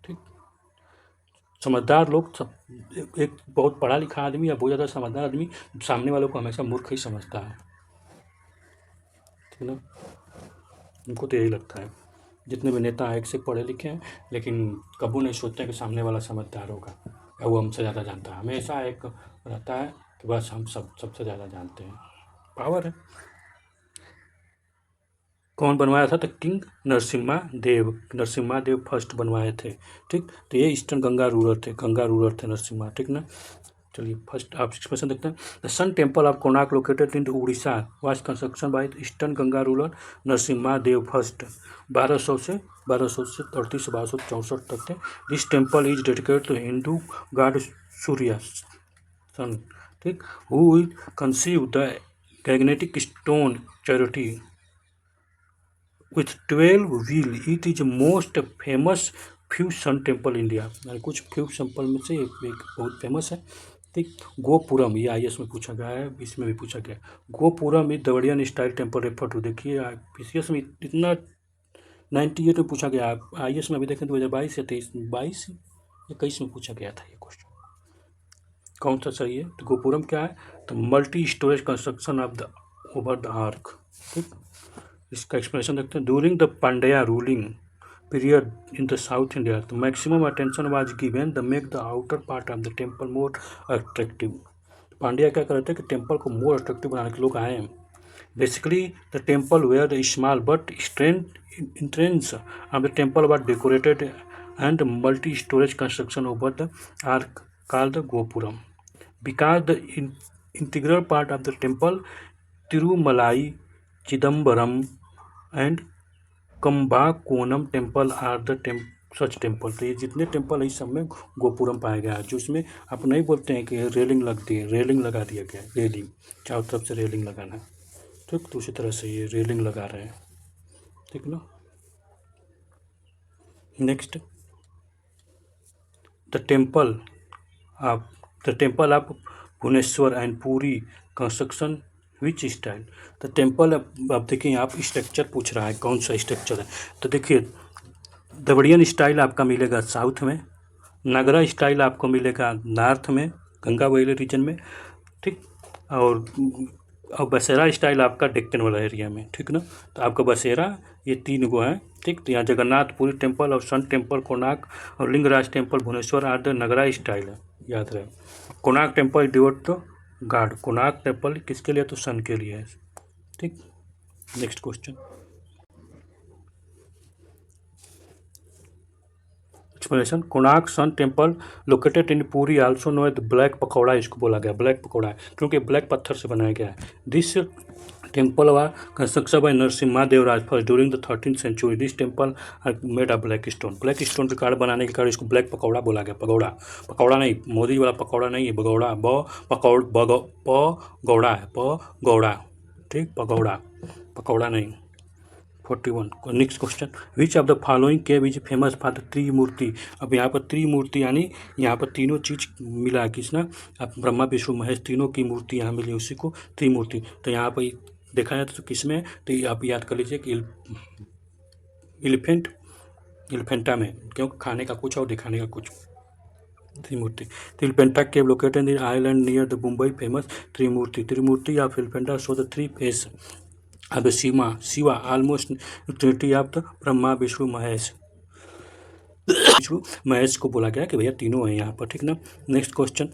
ठीक, समझदार लोग सब, एक बहुत पढ़ा लिखा आदमी या बहुत ज़्यादा समझदार आदमी सामने वालों को हमेशा मूर्ख ही समझता है। ठीक ना, उनको तो यही लगता है। जितने भी नेता एक से पढ़े लिखे हैं, लेकिन कभी नहीं सोचते कि सामने वाला समझदार होगा या वो हमसे ज़्यादा जानता है। हमेशा एक रहता है कि बस हम सबसे ज़्यादा जानते हैं। पावर है। कौन बनवाया था? तो किंग नरसिम्हा देव फर्स्ट बनवाए थे। ठीक, तो ये ईस्टर्न गंगा रूलर थे नरसिम्हा। ठीक ना, चलिए फर्स्ट आप एक्सप्रेशन देखते हैं। The sun temple of Konark located in Orissa was construction by eastern Ganga ruler Narasimha Deva first. 1200 से 1233 से 1264 तक थे। This temple is dedicated to Hindu god Surya sun. ठीक, who will conceive the magnetic stone chariot with 12 wheel। It is most famous few sun temple India. कुछ few temple में से एक बहुत फेमस है। ठीक, गोपुरम, ये IAS में पूछा गया है, इसमें भी पूछा गया। Gopuram is Dravidian style temple refer to. देखिए PCS में इतना 98 में पूछा गया। IAS में अभी देखें 2022 या 21 में पूछा गया था ये क्वेश्चन। कौन सा सही है? तो गोपुरम क्या है? तो multi storage construction of the over the arc. ठीक, इसका एक्सप्लेनेशन देखते हैं। During the Pandya ruling period in the south India, the maximum attention was given the make the outer part of the temple more attractive. Pandya क्या करते हैं कि temple को more attractive बनाने के लोग आए हैं। Basically the temple where the small but entrance of the temple was decorated and multi-storage construction over the arc called the Gopuram. Because the integral part of the temple. Tirumalai, Chidambaram and Kumbakonam temple are the such temple. तो ये जितने temple है इस सब में गोपुरम पाया गया है, जो इसमें आप नहीं बोलते हैं कि रेलिंग लगती है, रेलिंग लगा दिया गया है, रेलिंग चारों तरफ से रेलिंग लगाना है, ठीक। तो उसी तरह से ये रेलिंग लगा रहे हैं, ठीक ना। Next, the temple of Bhubaneswar and Puri construction which style. The temple, अब देखिए आप स्ट्रक्चर पूछ रहा है कौन सा स्ट्रक्चर है, तो देखिए द्रविडियन स्टाइल आपका मिलेगा साउथ में, नगरा स्टाइल आपको मिलेगा नॉर्थ में, गंगा वैली रीजन में, ठीक। और बसेरा स्टाइल आपका डेक्कन वाला एरिया में, ठीक ना। तो आपका बसेरा ये 3 गो हैं, ठीक। तो यहाँ जगन्नाथपुरी टेम्पल और सन टेम्पल कोणार्क और Lingaraj temple Bhubaneswar are the Nagara style है, याद रहे। Konark temple devote to god, Konark temple किसके लिए, तो सन के लिए है, ठीक। Next question, explanation. Konark sun temple located in Puri also no as black pagoda, इसको बोला गया ब्लैक पकौड़ा क्योंकि ब्लैक पत्थर से बनाया गया है। This temple was construction by Narasimha Devraj first during the 13th century। This temple are made of black stone. Black stone के कारण बनाने के कारण इसको ब्लैक पकौड़ा बोला गया। पकौड़ा, पकौड़ा नहीं, मोदी वाला पकौड़ा नहीं है, बगौड़ा, पगौड़ा है, पगौड़ा, ठीक, पकौड़ा, पकौड़ा नहीं। 41। Next question, which of the following cave is famous for the Trimurti. अब यहाँ पर त्रिमूर्ति यानी यहाँ पर तीनों चीज़ मिला है, किसना, अब ब्रह्मा विष्णु महेश तीनों की मूर्ति यहाँ मिली, उसी को त्रिमूर्ति। तो यहाँ पर देखा जाए तो किसमें, तो आप याद कर लीजिए कि एलिफेंटा में, क्योंकि खाने का कुछ और दिखाने का कुछ। Trimurti, Elephanta cave located in island near the Mumbai famous Trimurti. Trimurti of Elephanta show the 3 face अब Shiva almost trinity of the Brahma Vishnu Mahesh. Vishnu Mahesh को बोला गया कि भैया तीनों हैं यहाँ पर, ठीक ना। Next question,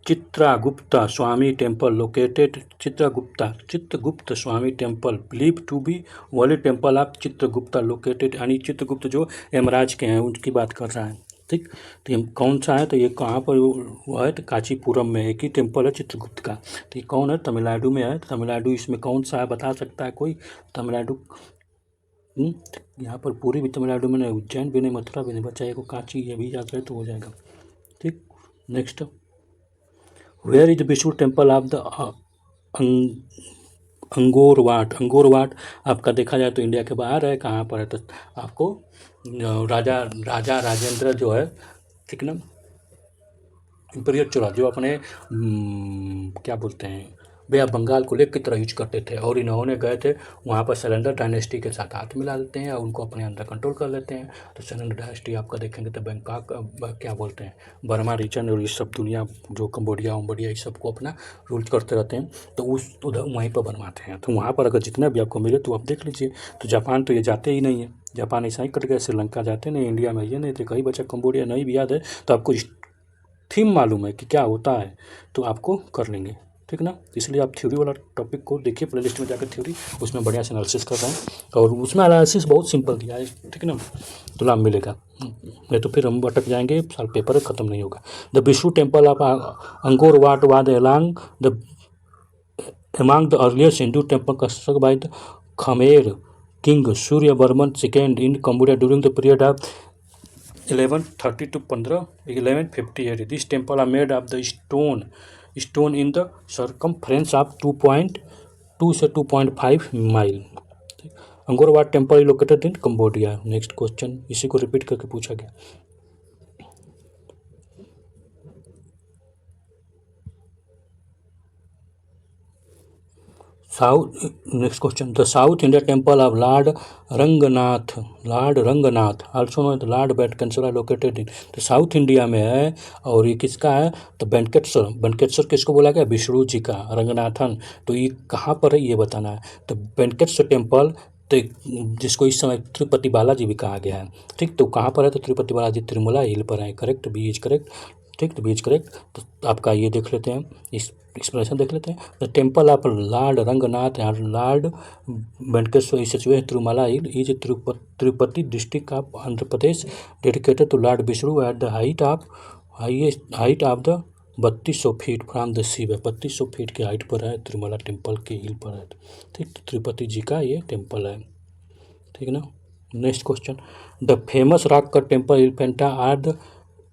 Chitragupta Swami temple located. Chitragupta Swami temple believe to be world temple of Chitragupta located, यानी चित्रगुप्त जो यमराज के हैं उनकी बात कर रहा है, ठीक। तो ये कौन सा है, तो ये कहाँ पर वो है, तो कांचीपुरम में एक ही टेम्पल है चित्रगुप्त का। तो ये कौन है, तमिलनाडु में है। तमिलनाडु इसमें कौन सा है बता सकता है कोई, तमिलनाडु, यहाँ पर पूरी भी तमिलनाडु में नहीं, उज्जैन भी नहीं, मथुरा भी नहीं, बचा एक कांची, ये भी याद रहे तो हो जाएगा, ठीक। Next, where is the Vishnu temple of the Angkor Wat. Angkor Wat आपका देखा जाए तो इंडिया के बाहर है, कहाँ पर है, तो आपको राजा राजेंद्र जो है, ठीक ना, इम्पीरियल चोला जो अपने क्या बोलते हैं वे बंगाल को लेक की तरह यूज करते थे, और इन्होंने गए थे वहाँ पर सैलेंडर डायनेस्टी के साथ हाथ मिला लेते हैं और उनको अपने अंदर कंट्रोल कर लेते हैं। तो सैलेंडर डायनेस्टी आपका देखेंगे तो बैंकॉक क्या बोलते हैं बर्मा रीजन और ये सब दुनिया जो कम्बोडिया वम्बोडिया इस सबको अपना रूल करते रहते हैं, तो उस उधर वहीं पर बनवाते हैं। तो वहाँ पर अगर जितना भी आपको मिले तो आप देख लीजिए। तो जापान तो ये जाते ही नहीं है, जापान ऐसा ही कट गया, श्रीलंका जाते नहीं, इंडिया में ये नहीं थे, कहीं बचा कम्बोडिया नहीं भी याद है तो आपको थीम मालूम है कि क्या होता है तो आपको कर लेंगे, ठीक ना। इसलिए आप थ्योरी वाला टॉपिक को देखिए, प्ले लिस्ट में जाकर थ्योरी, उसमें बढ़िया से एनालिसिस कर रहे हैं और उसमें एनालिसिस बहुत सिंपल दिया है, ठीक ना, तो लाभ मिलेगा, नहीं तो फिर हम अटक जाएंगे, साल पेपर खत्म नहीं होगा। The Vishnu temple of Angkor Wat was among the earliest Hindu temple constructed by the Khmer king Suryavarman II in Cambodia during the period of 1130 to 1158. This temple are made of the stone in the circumference of 2.2 से 2.5 mile. Angkor Wat temple located in Cambodia. Next question इसी को repeat करके पूछा गया। Next question, the south India temple of lord Ranganatha also know lord Venkateswara located in. तो south India में है और ये किसका है, तो वेंकटेश्वर किसको बोला गया, विष्णु जी का, रंगनाथन। तो ये कहाँ पर है ये बताना है। तो वेंकटेश्वर टेम्पल तो जिसको इस समय तिरुपति बालाजी भी कहा गया है, ठीक। तो कहाँ पर है, तो तिरुपति बालाजी तिरुमला हिल पर है, करेक्ट, बी इज करेक्ट, ठीक, तो बी इज करेक्ट। तो आपका ये देख लेते हैं, इस एक्सप्लेनेशन देख लेते हैं। The temple of lord Ranganatha and lord Venkateswara is situated Tirumala hill is Tirupati district of Andhra Pradesh, dedicated to lord Vishnu at the height of height of the 3200 feet from the sea है, 3200 फीट की हाइट पर है, तिरुमला टेम्पल के हिल पर है। ठीक, तिरुपति जी का ये टेम्पल है, ठीक ना। Next question, the famous rock cut temple Elephanta are the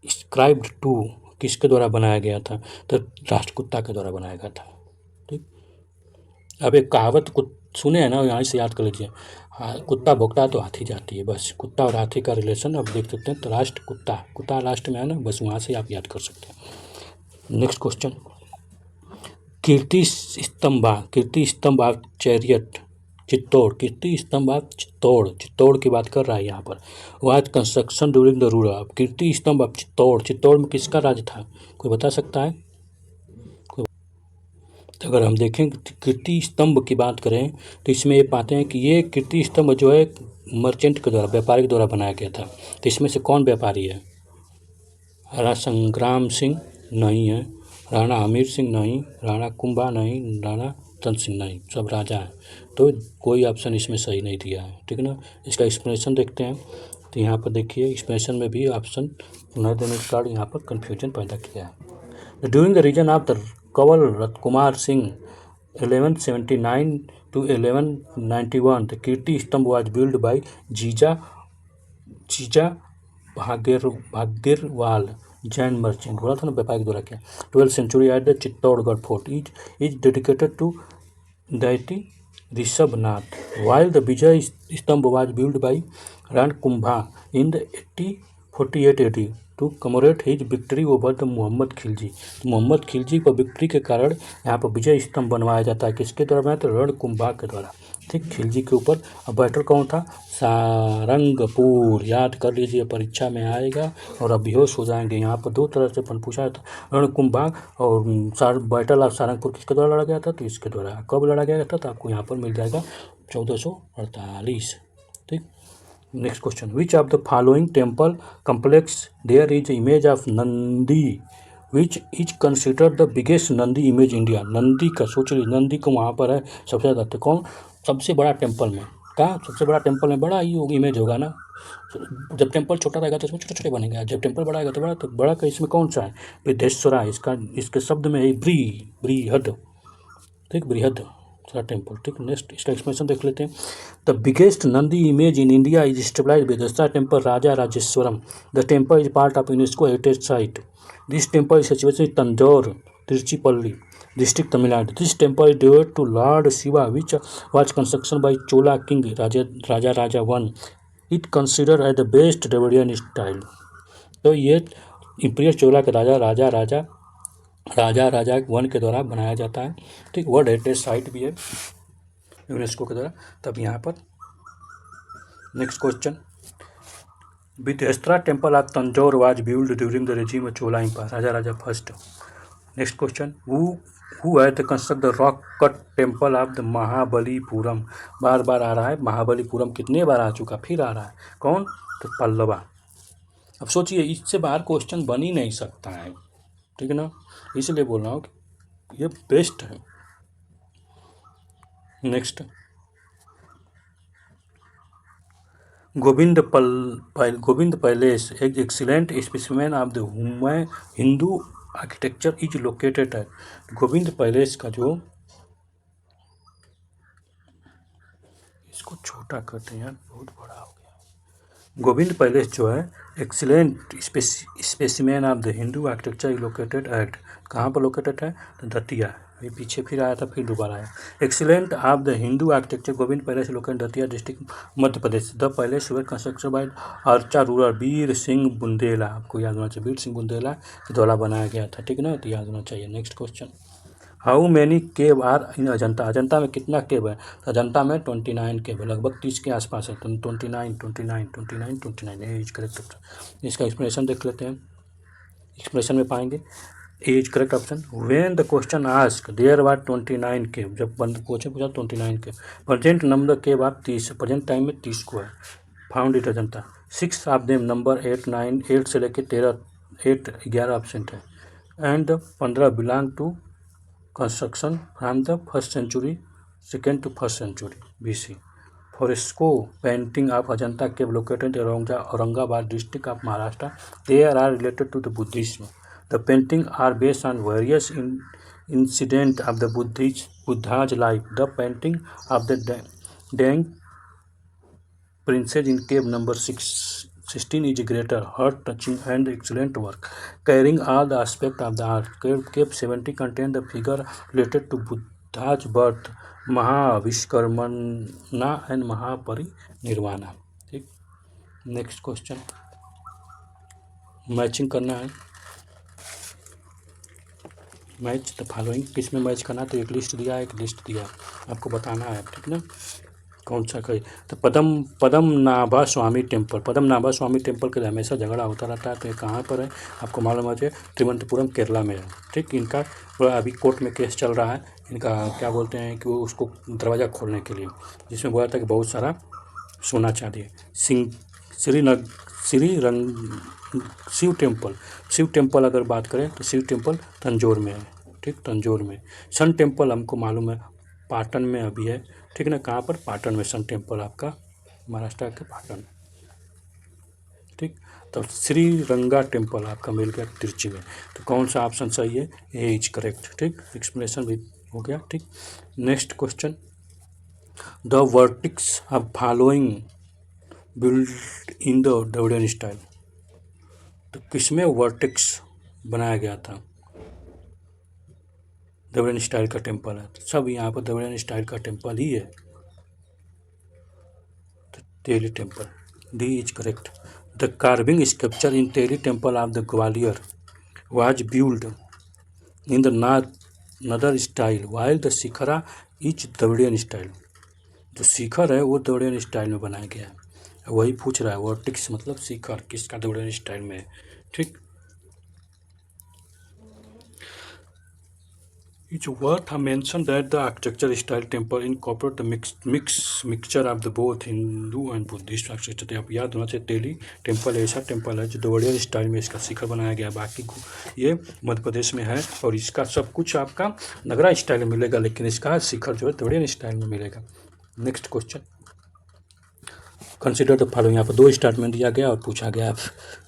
scribed to, किसके द्वारा बनाया गया था? तो राष्ट्रकूटा के द्वारा बनाया गया था। ठीक, अब एक कहावत सुने हैं ना, यहाँ से याद कर लीजिए, कुत्ता भौंकता तो हाथी जाती है, बस कुत्ता और हाथी का रिलेशन आप देख सकते हैं। तो राष्ट्र कुत्ता, कुत्ता लास्ट में है ना, बस वहाँ से आप याद कर सकते हैं। Next question, Kirti Stambh of chariot Chittor, Kirti Stambh of Chittor की बात कर रहा है यहाँ पर। Was construction during the rule of, Kirti Stambh of Chittor में किसका राज था? कोई बता सकता है? तो अगर हम देखें कीर्ति स्तंभ की बात करें तो इसमें ये पाते हैं कि ये कीर्ति स्तंभ जो है मर्चेंट के द्वारा, व्यापारी के द्वारा बनाया गया था। तो इसमें से कौन व्यापारी है? राणा संग्राम सिंह नहीं है, राणा हमीर सिंह नहीं, राणा कुंभा नहीं, राणा रतन सिंह नहीं, सब राजा हैं। तो कोई ऑप्शन इसमें सही नहीं दिया है, ठीक है ना। इसका एक्सप्लेनेशन देखते हैं। तो यहाँ पर देखिए एक्सप्लेनेशन में भी ऑप्शन न देने के कारण यहाँ पर कन्फ्यूजन पैदा किया है। During the reason of the Kanwal Ratkumar Singh 1179 to 1191 the Kirti Stambh was build bye जीजा भागीरवाल जैन मर्चेंट, बोला था ना व्यापारी के द्वारा किया। 12th century at the Chittorgarh fort is dedicated to deity Rishabhnath, while the Vijay Stambh was built by Ran Kumbha in the 48 AD to commemorate his victory over the Mohammad Khilji. Mohammad Khilji पर victory के कारण यहाँ पर विजय स्तंभ बनवाया जाता है। किसके द्वारा बनाया? तो रण कुंभा के द्वारा। ठीक, खिलजी के ऊपर। अब बैटल कौन था? सारंगपुर, याद कर लीजिए, परीक्षा में आएगा और अब बेहोश हो जाएंगे। यहाँ पर दो तरह से पूछा था, रणकुंभा और बैटल ऑफ सारंगपुर किसके द्वारा लड़ा गया था? तो इसके द्वारा। कब लड़ा गया था? तो आपको यहाँ पर मिल जाएगा 1448। ठीक, next question, which of the following temple complex there is image of Nandi which is considered the biggest Nandi image India. Nandi का सोच लीजिए, नंदी को वहाँ पर है सबसे ज़्यादा। तो कौन सबसे बड़ा टेम्पल में? कहाँ सबसे बड़ा टेम्पल में बड़ा ही इमेज होगा ना। जब टेम्पल छोटा रहेगा तो इसमें छोटे छोटे बनेगा, जब टेम्पल बड़ा आएगा तो बड़ा का इसमें कौन सा है? विदेश्वरा, इसके शब्द में है बृहद। ठीक, बृहद सारा टेम्पल। ठीक, नेक्स्ट इसका एक्सप्लेनेशन देख लेते हैं। The biggest Nandi image in India is stabilized Brihadeshwara temple Raja Rajeshwaram. The temple is part of UNESCO heritage site. This temple is situated in Tanjore Tiruchirappalli district Tamil Nadu. This temple is devoted to Lord Shiva, which was constructed by Chola king Raja I. It considered as the best Dravidian style. तो ये imperial चोला के राजा one के द्वारा बनाया जाता है। ठीक, world heritage site भी है यूनेस्को के द्वारा। तब यहाँ पर next question, Brihadeshwara temple of Tanjore was build during the regime of Chola empire, Raja first. Next question, who had construct the rock cut temple of the Mahabalipuram. बार बार आ रहा है महाबलीपुरम, कितने बार आ चुका, फिर आ रहा है। कौन? तो पल्लवा। अब सोचिए, इससे बाहर क्वेश्चन बन ही नहीं सकता है, ठीक है ना, इसलिए बोल रहा हूँ कि ये बेस्ट है। नेक्स्ट, गोविंद पैलेस एक excellent specimen of the Hindu architecture is located है। गोविंद पैलेस का जो, इसको छोटा करते हैं यार, बहुत बड़ा हो गया। गोविंद पैलेस जो है excellent specimen of the Hindu architecture is located at, कहाँ पर लोकेटेड है? तो दतिया। ये पीछे फिर आया था, फिर दोबारा आया। Excellent of the Hindu architecture Govind palace located Datia district Madhya Pradesh. The palace were constructed by अर्चा रूलर वीर सिंह बुंदेला, आपको याद होना चाहिए, वीर सिंह बुंदेला के द्वारा बनाया गया था, ठीक है ना, तो याद होना चाहिए। Next question, how many cave are in Ajanta, Ajanta में कितना केव है? तो अजंता में 29 केव है, लगभग 30 के आसपास है। 29 एज करेक्ट। इसका एक्सप्लेनेशन देख लेते हैं। एक्सप्लेनेशन में पाएंगे as correct option. When the question ask there were 29 cave, जब क्वेश्चन पूछा 29 केव। प्रेजेंट नंबर केव आप 30, प्रेजेंट टाइम में 30 को है। Found it Ajanta. 6 of them number 8, 9, 8 से लेकर 13, 11 ऑप्शन है। And 15 belong to construction from the first century, second to first century BC। Fresco painting of Ajanta cave located around the Aurangabad district of Maharashtra. They are related to the Buddhism. The paintings are based on various incidents of the Buddha's life. The painting of the Dang Princess in cave number 16 is greater, heart-touching and excellent work, carrying all the aspects of the art. Cave 70 contains the figure related to Buddha's birth, Mahabhinishkramana and Mahaparinirvana. ठीक, next question, matching करना है। Match the following, किस में match करना है? तो एक list दिया है, एक लिस्ट दिया, आपको बताना है, ठीक ना, कौन सा कहीं। तो पद्मनाभा स्वामी टेम्पल, पद्मनाभा स्वामी टेम्पल के लिए हमेशा झगड़ा होता रहता है। तो ये कहाँ पर है? आपको मालूम है, तिरुवनंतपुरम केरला में है। ठीक, इनका अभी कोर्ट में केस चल रहा है। इनका क्या बोलते हैं कि वो उसको दरवाज़ा खोलने के लिए, जिसमें बोला था कि बहुत सारा सोना चांदी। शिव टेम्पल अगर बात करें तो शिव टेम्पल तंजौर में है। ठीक, तंजौर में। सन टेम्पल हमको मालूम है पाटन में अभी है। ठीक ना, कहाँ पर? पाटन में सन टेम्पल आपका, महाराष्ट्र के पाटन। ठीक, तो श्रीरंगा टेम्पल आपका मिल गया तिरुचि में। तो कौन सा ऑप्शन सही है? ए इज करेक्ट। ठीक, एक्सप्लेनेशन भी हो गया। ठीक, next question, the vertices of following build in the Dravidian style. तो किसमें वर्टिक्स बनाया गया था? द्रविडियन स्टाइल का टेम्पल है, तो सब यहाँ पर द्रविडियन स्टाइल का टेम्पल ही है। तो Teli temple, D is correct. The carving sculpture in Teli temple of the Gwalior was build in the Nagara style while the shikhara is Dravidian style. जो शिखर है वो द्रविडियन स्टाइल में बनाया गया है। वही पूछ रहा है, वर्टिक्स मतलब शिखर किसका द्रविडियन स्टाइल में है। ठीक, It's worth a mention that the architecture style temple incorporate the mixture of the both Hindu and Buddhist architecture। आप याद होना चाहिए, तेली टेम्पल ऐसा टेम्पल है जो द्रविडियन स्टाइल में इसका शिखर बनाया गया है। बाकी ये मध्य प्रदेश में है और इसका सब कुछ आपका नगरा स्टाइल में मिलेगा, लेकिन इसका शिखर जो है द्रविडियन स्टाइल में मिलेगा। Next question, consider the following. यहाँ पर 2 स्टेटमेंट दिया गया और पूछा गया।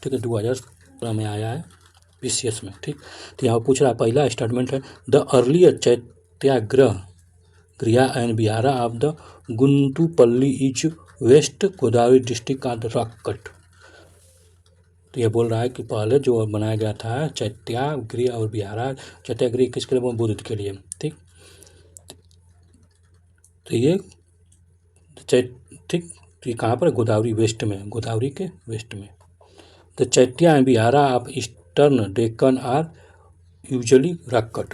ठीक है, 2015 में आया है PCS में। ठीक, तो यहाँ पूछ रहा है, पहला स्टेटमेंट है द अर्लियर चैत्याग्रह क्रिया and vihara of the Guntupalli is west Godavari district of the rock cut. तो ये बोल रहा है कि पहले जो बनाया गया था चैत्याग्रह और बिहारा, चैत्याग्रह किसके लिए? बुद्ध के लिए। ठीक, तो ये ठीक, तो ये कहाँ पर? गोदावरी वेस्ट में, गोदावरी के वेस्ट में। The chaitya and vihara of eastern Deccan are usually rock cut.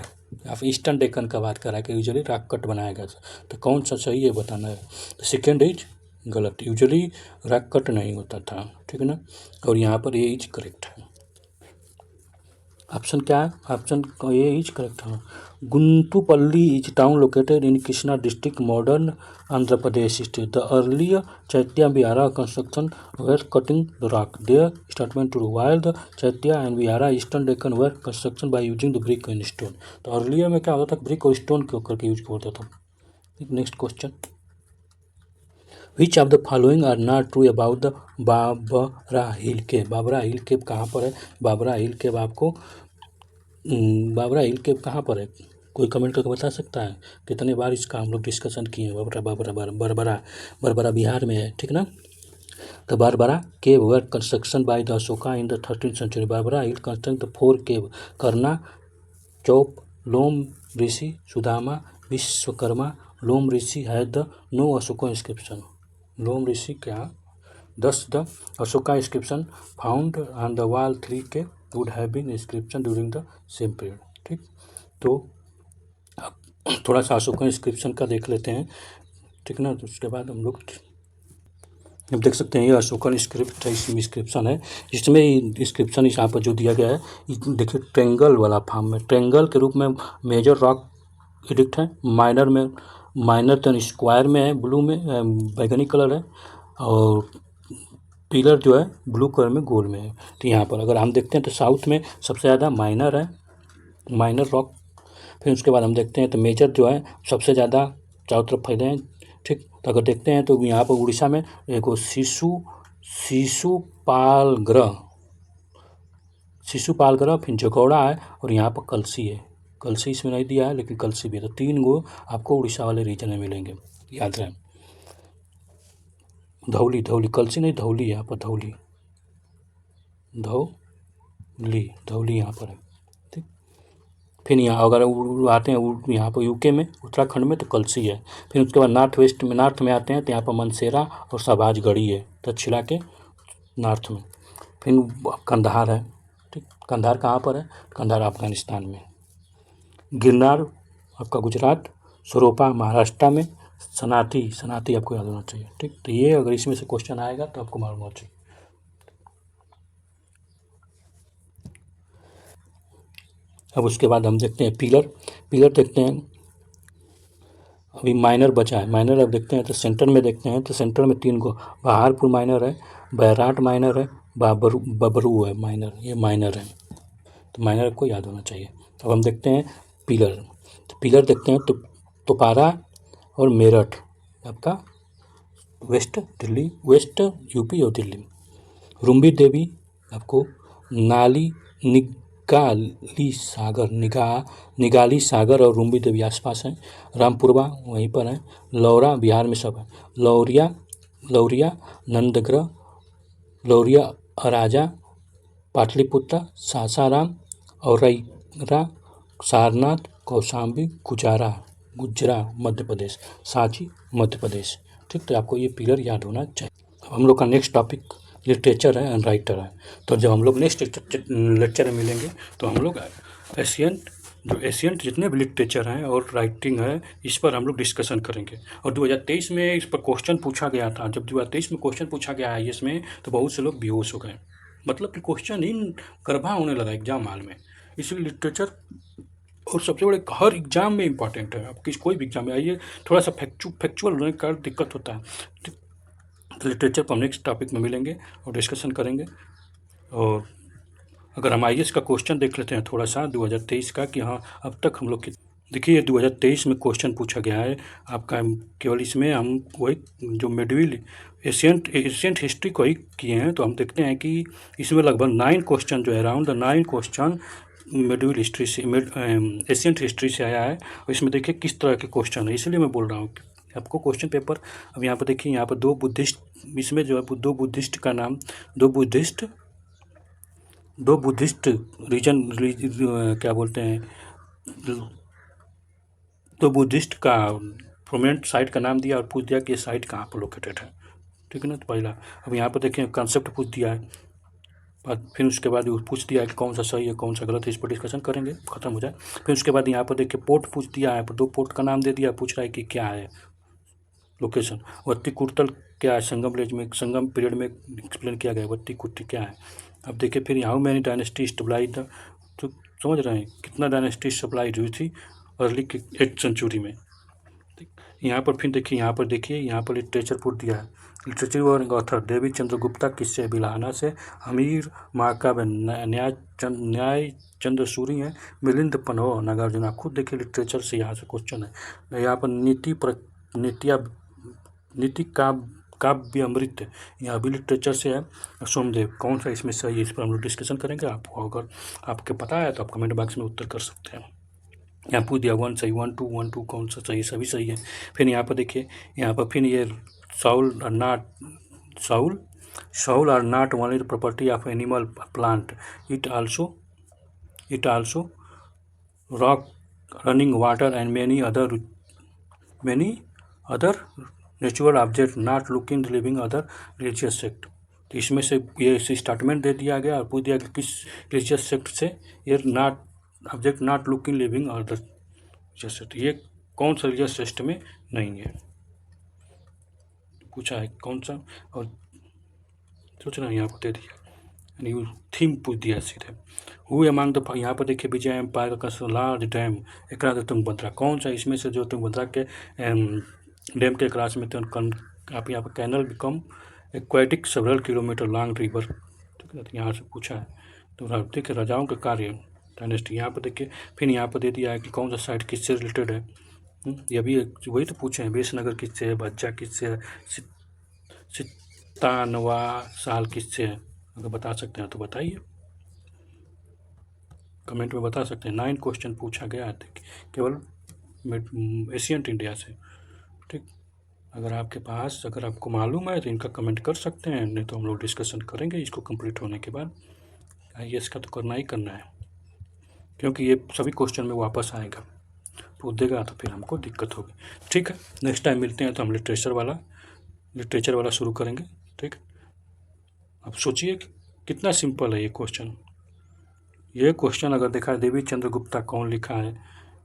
आप ईस्टर्न डेक्कन का बात कर रहा है कि यूजुअली रॉक कट बनाया गया। तो कौन सा सही है बताना है। तो सेकेंड इज गलत, यूजुअली रॉक कट नहीं होता था। ठीक है ना, और यहाँ पर ये इज करेक्ट है। ऑप्शन क्या है? ऑप्शन ये इज करेक्ट है। Guntupalli is town located in Krishna district, modern Andhra Pradesh state. The earlier chaitya vihara construction were cutting the rock, there statement true, while the chaitya and vihara eastern Deccan were construction by using the brick and stone. तो earlier में क्या होता था? Brick और stone के करके use होता था। Next question, which of the following are not true about the Barabar hill cave. Barabar hill cave कहाँ पर है? बाबरा हिल केव आपको बाबरा हिल केव कहाँ पर है? कोई कमेंट करके बता सकता है? कितने बार इसका हम लोग डिस्कशन किए हैं। बरबरा बिहार में है। ठीक ना, तो Barabar cave were construction by the Ashoka in the 13th century। Barabar hill construct the 4 cave, Karan, Chaupar, Lom Rishi, Sudama, Vishwakarma. Lom Rishi है the no Ashoka inscription. Lom Rishi क्या? 10 the Ashoka inscription found on the wall 3 के would have been inscription during the same period. ठीक, तो अब थोड़ा सा अशोका इंस्क्रिप्शन का देख लेते हैं। ठीक ना, तो उसके बाद हम लोग अब देख सकते हैं ये अशोकन स्क्रिप्ट है, इसमें इंस्क्रिप्शन है। इसमें इंस्क्रिप्शन यहाँ पर जो दिया गया है, देखिए ट्रेंगल वाला फॉर्म में, ट्रेंगल के रूप में मेजर रॉक एडिक्ट है, माइनर टन स्क्वायर में है, ब्लू में बैगनी कलर है, और पिलर जो है ब्लू कलर में गोल में है। तो यहाँ पर अगर हम देखते हैं तो साउथ में सबसे ज़्यादा माइनर है, माइनर रॉक। फिर उसके बाद हम देखते हैं तो मेजर जो है सबसे ज़्यादा चारों तरफ फैले हैं। ठीक, तो अगर देखते हैं तो यहाँ पर उड़ीसा में देखो शिशुपाल ग्रह, फिर जगौड़ा है और यहाँ पर कलसी है। कलसी इसमें नहीं दिया है लेकिन कलसी भी है। तो 3 गो आपको उड़ीसा वाले रीजन में मिलेंगे, याद रहे। धौली कलसी नहीं, धौली यहाँ पर, धौली यहाँ पर है, ठीक। फिर यहाँ अगर आते हैं यहाँ पर यूके में, उत्तराखंड में, तो कलसी है। फिर उसके बाद नॉर्थ में आते हैं तो यहाँ पर मनसेरा और शहबाजगढ़ी है, तक्षशिला के नॉर्थ में। फिर कंधार है, ठीक। कंधार कहाँ पर है? कंधार अफगानिस्तान में। गिरनार आपका गुजरात, सरोपा महाराष्ट्र में, सनाती आपको याद होना चाहिए, ठीक। तो ये अगर इसमें से क्वेश्चन आएगा तो आपको मालूम होना चाहिए। अब उसके बाद हम देखते हैं पिलर देखते हैं। अभी माइनर बचा है, माइनर अब देखते हैं तो सेंटर में देखते हैं तो सेंटर में 3 गो, बहारपुर माइनर है, बैराट माइनर है, बबरू है माइनर, ये माइनर है। तो माइनर को याद होना चाहिए। अब हम देखते हैं पिलर। तो पिलर देखते हैं तो तोपारा और मेरठ आपका वेस्ट यूपी और दिल्ली। रुम्बी देवी आपको निगाली सागर और रुम्बी देवी आसपास है। रामपुरवा वहीं पर है। लौरा बिहार में सब है। लौरिया नंदग्रह, लौरिया अराजा, पाटलिपुत्र, सासाराम, औरैया, सारनाथ, कौशाम्बी, गुजरा मध्य प्रदेश, सांची मध्य प्रदेश, ठीक। तो आपको ये पिलर याद होना चाहिए। अब हम लोग का नेक्स्ट टॉपिक लिटरेचर है एंड राइटर है। तो जब हम लोग नेक्स्ट लेक्चर में मिलेंगे तो हम लोग एशियंट जितने भी लिटरेचर हैं और राइटिंग है, इस पर हम लोग डिस्कशन करेंगे। और 2023 में इस पर क्वेश्चन पूछा गया था। जब 2023 में क्वेश्चन पूछा गया है इसमें, तो बहुत से लोग बेहोश हो गए, मतलब कि क्वेश्चन ही गड़बड़ होने लगा एग्जाम हॉल में। इसलिए लिटरेचर और सबसे बड़े हर एग्जाम में इम्पॉर्टेंट है। आप कोई भी एग्जाम में आइए, थोड़ा सा फैक्चुअल होने का दिक्कत होता है। तो लिटरेचर पर हम नेक्स्ट टॉपिक में मिलेंगे और डिस्कशन करेंगे। और अगर हम IAS का क्वेश्चन देख लेते हैं थोड़ा सा 2023 का, कि हाँ अब तक हम लोग देखिए 2023 में क्वेश्चन पूछा गया है आपका, केवल इसमें हम वही जो मिडिल एशियंट हिस्ट्री को ही किए हैं। तो हम देखते हैं कि इसमें लगभग 9 क्वेश्चन जो है, अराउंड 9 क्वेश्चन मिडिल हिस्ट्री से, एशियंट हिस्ट्री से आया है। और इसमें देखिए किस तरह के क्वेश्चन है, इसलिए मैं बोल रहा हूँ आपको क्वेश्चन पेपर। अब यहाँ पर देखिए, यहाँ पर 2 बुद्धिस्ट, इसमें जो है 2 बुद्धिस्ट का नाम, 2 बुद्धिस्ट रीजन क्या बोलते हैं, 2 बुद्धिस्ट का प्रोमिनेंट साइट का नाम दिया और पूछ दिया कि ये साइट कहाँ पर लोकेटेड है, ठीक है ना। तो पहला, अब यहाँ पर देखें कॉन्सेप्ट पूछ दिया है, फिर उसके बाद पूछ दिया कि कौन सा सही है कौन सा गलत है, इस पर डिस्कशन करेंगे, खत्म हो जाए। फिर उसके बाद यहाँ पर देखिए पोर्ट पूछ दिया है, 2 पोर्ट का नाम दे दिया, पूछ रहा है कि क्या है लोकेशन। वत्ती कुर्तल क्या है, संगम पीरियड में एक्सप्लेन किया गया वत्ती कुर्ती क्या है। अब देखिए फिर how many dynasty stabilize the, तो समझ रहे हैं कितना डायनेस्टी स्टेबलाइज हुई थी अर्ली 8th सेंचुरी में। यहाँ पर फिर देखिए, यहाँ पर लिटरेचर पूछ दिया है। लिटरेचर और ऑथर देवी चंद्र गुप्ता किससे, बिलाहना से। हमीर महाकाव्य न्याय चंद्र सूरी है। मिलिंद पन्हो, नागार्जुन। आप खुद देखिए लिटरेचर से यहाँ से क्वेश्चन है। यहाँ पर नीति काव्य अमृत, यहाँ भी लिटरेचर से है। सोमदेव, कौन सा इसमें सही है, इस पर हम लोग डिस्कशन करेंगे। आपको अगर आपके पता है तो आप कमेंट बॉक्स में उत्तर कर सकते हैं। यहाँ पूछ दिया 1 सही, 1 2 कौन सा सही, सभी सही है। फिर यहाँ पर देखिए, यहाँ पर फिर ये soul are not only the property of animal plant, it also rock, running water and many other natural object not looking living other religious sect. तो इसमें से ये स्टेटमेंट दे दिया गया और पूछ दिया कि किस रिलीजियस सेक्ट से ये object not looking living other religious sect, ये कौन सा रिलीजियस सेक्ट में नहीं है, पूछा है कौन सा। और सोच रहे हैं यहाँ पर दे दिया, यानी थीम पूछ दिया सीधे। हु अमंग द, यहाँ पर देखिए विजय एम्पायर का लार्ज डैम एकरा तुंगभद्रा, कौन सा इसमें से जो तुंगभद्रा के डैम के क्रॉस में, आप यहाँ पर canal become aquatic several kilometre long river, ठीक है। यहाँ से पूछा है। तो देखिए राजाओं के कार्य डायनेस्टी, यहाँ पर देखिए। फिर यहाँ पर दे दिया है कि कौन सा साइट किससे रिलेटेड है, ये भी वही तो पूछे हैं, बेसनगर किससे है, बज्जा किससे है, सित्तानवा साल किससे है? अगर बता सकते हैं तो बताइए, कमेंट में बता सकते हैं। 9 क्वेश्चन पूछा गया है केवल एशियंट इंडिया से, ठीक। अगर आपके पास, अगर आपको मालूम है तो इनका कमेंट कर सकते हैं, नहीं तो हम लोग डिस्कशन करेंगे इसको कंप्लीट होने के बाद। IAS का तो करना ही करना है, क्योंकि ये सभी क्वेश्चन में वापस आएगा, पूछ देगा तो फिर हमको दिक्कत होगी। ठीक है, नेक्स्ट टाइम मिलते हैं तो हम लिटरेचर वाला शुरू करेंगे, ठीक। अब सोचिए कितना सिंपल है ये क्वेश्चन। ये क्वेश्चन अगर देखा है, देवी चंद्र गुप्ता कौन लिखा है,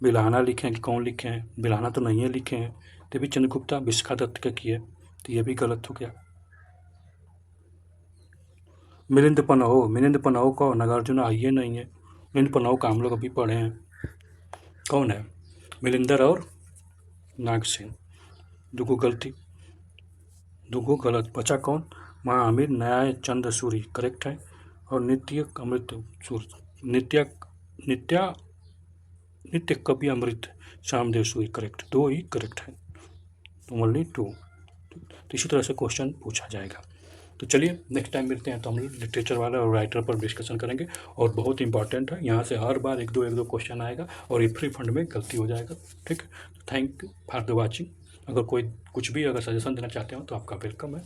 बिल्हाना लिखे हैं कि कौन लिखे हैं? बिल्हाना तो नहीं है लिखे हैं, देवी चंद्र गुप्ता विशाखा दत्त का किए, तो ये भी गलत हो गया। मिलिंद पन्हो को नागार्जुन ये नहीं है। मिलिंद पन्हो का हम लोग अभी पढ़े हैं, कौन है? मिलिंदर और नागसेन, दुगो गलत। बचा कौन? महाअमीर न्याय चंद सूरी करेक्ट है, और नित्य कवि अमृत श्यामदेव सूरी करेक्ट, 2 ही करेक्ट है, तो ओनली 2। तो इसी तरह से क्वेश्चन पूछा जाएगा। तो चलिए नेक्स्ट टाइम मिलते हैं तो हम लिटरेचर वाला और राइटर पर डिस्कशन करेंगे, और बहुत इंपॉर्टेंट है, यहाँ से हर बार एक दो क्वेश्चन आएगा और ये फ्री फंड में गलती हो जाएगा, ठीक है। Thank you for the watching. अगर कोई कुछ भी अगर सजेशन देना चाहते हो तो आपका वेलकम है।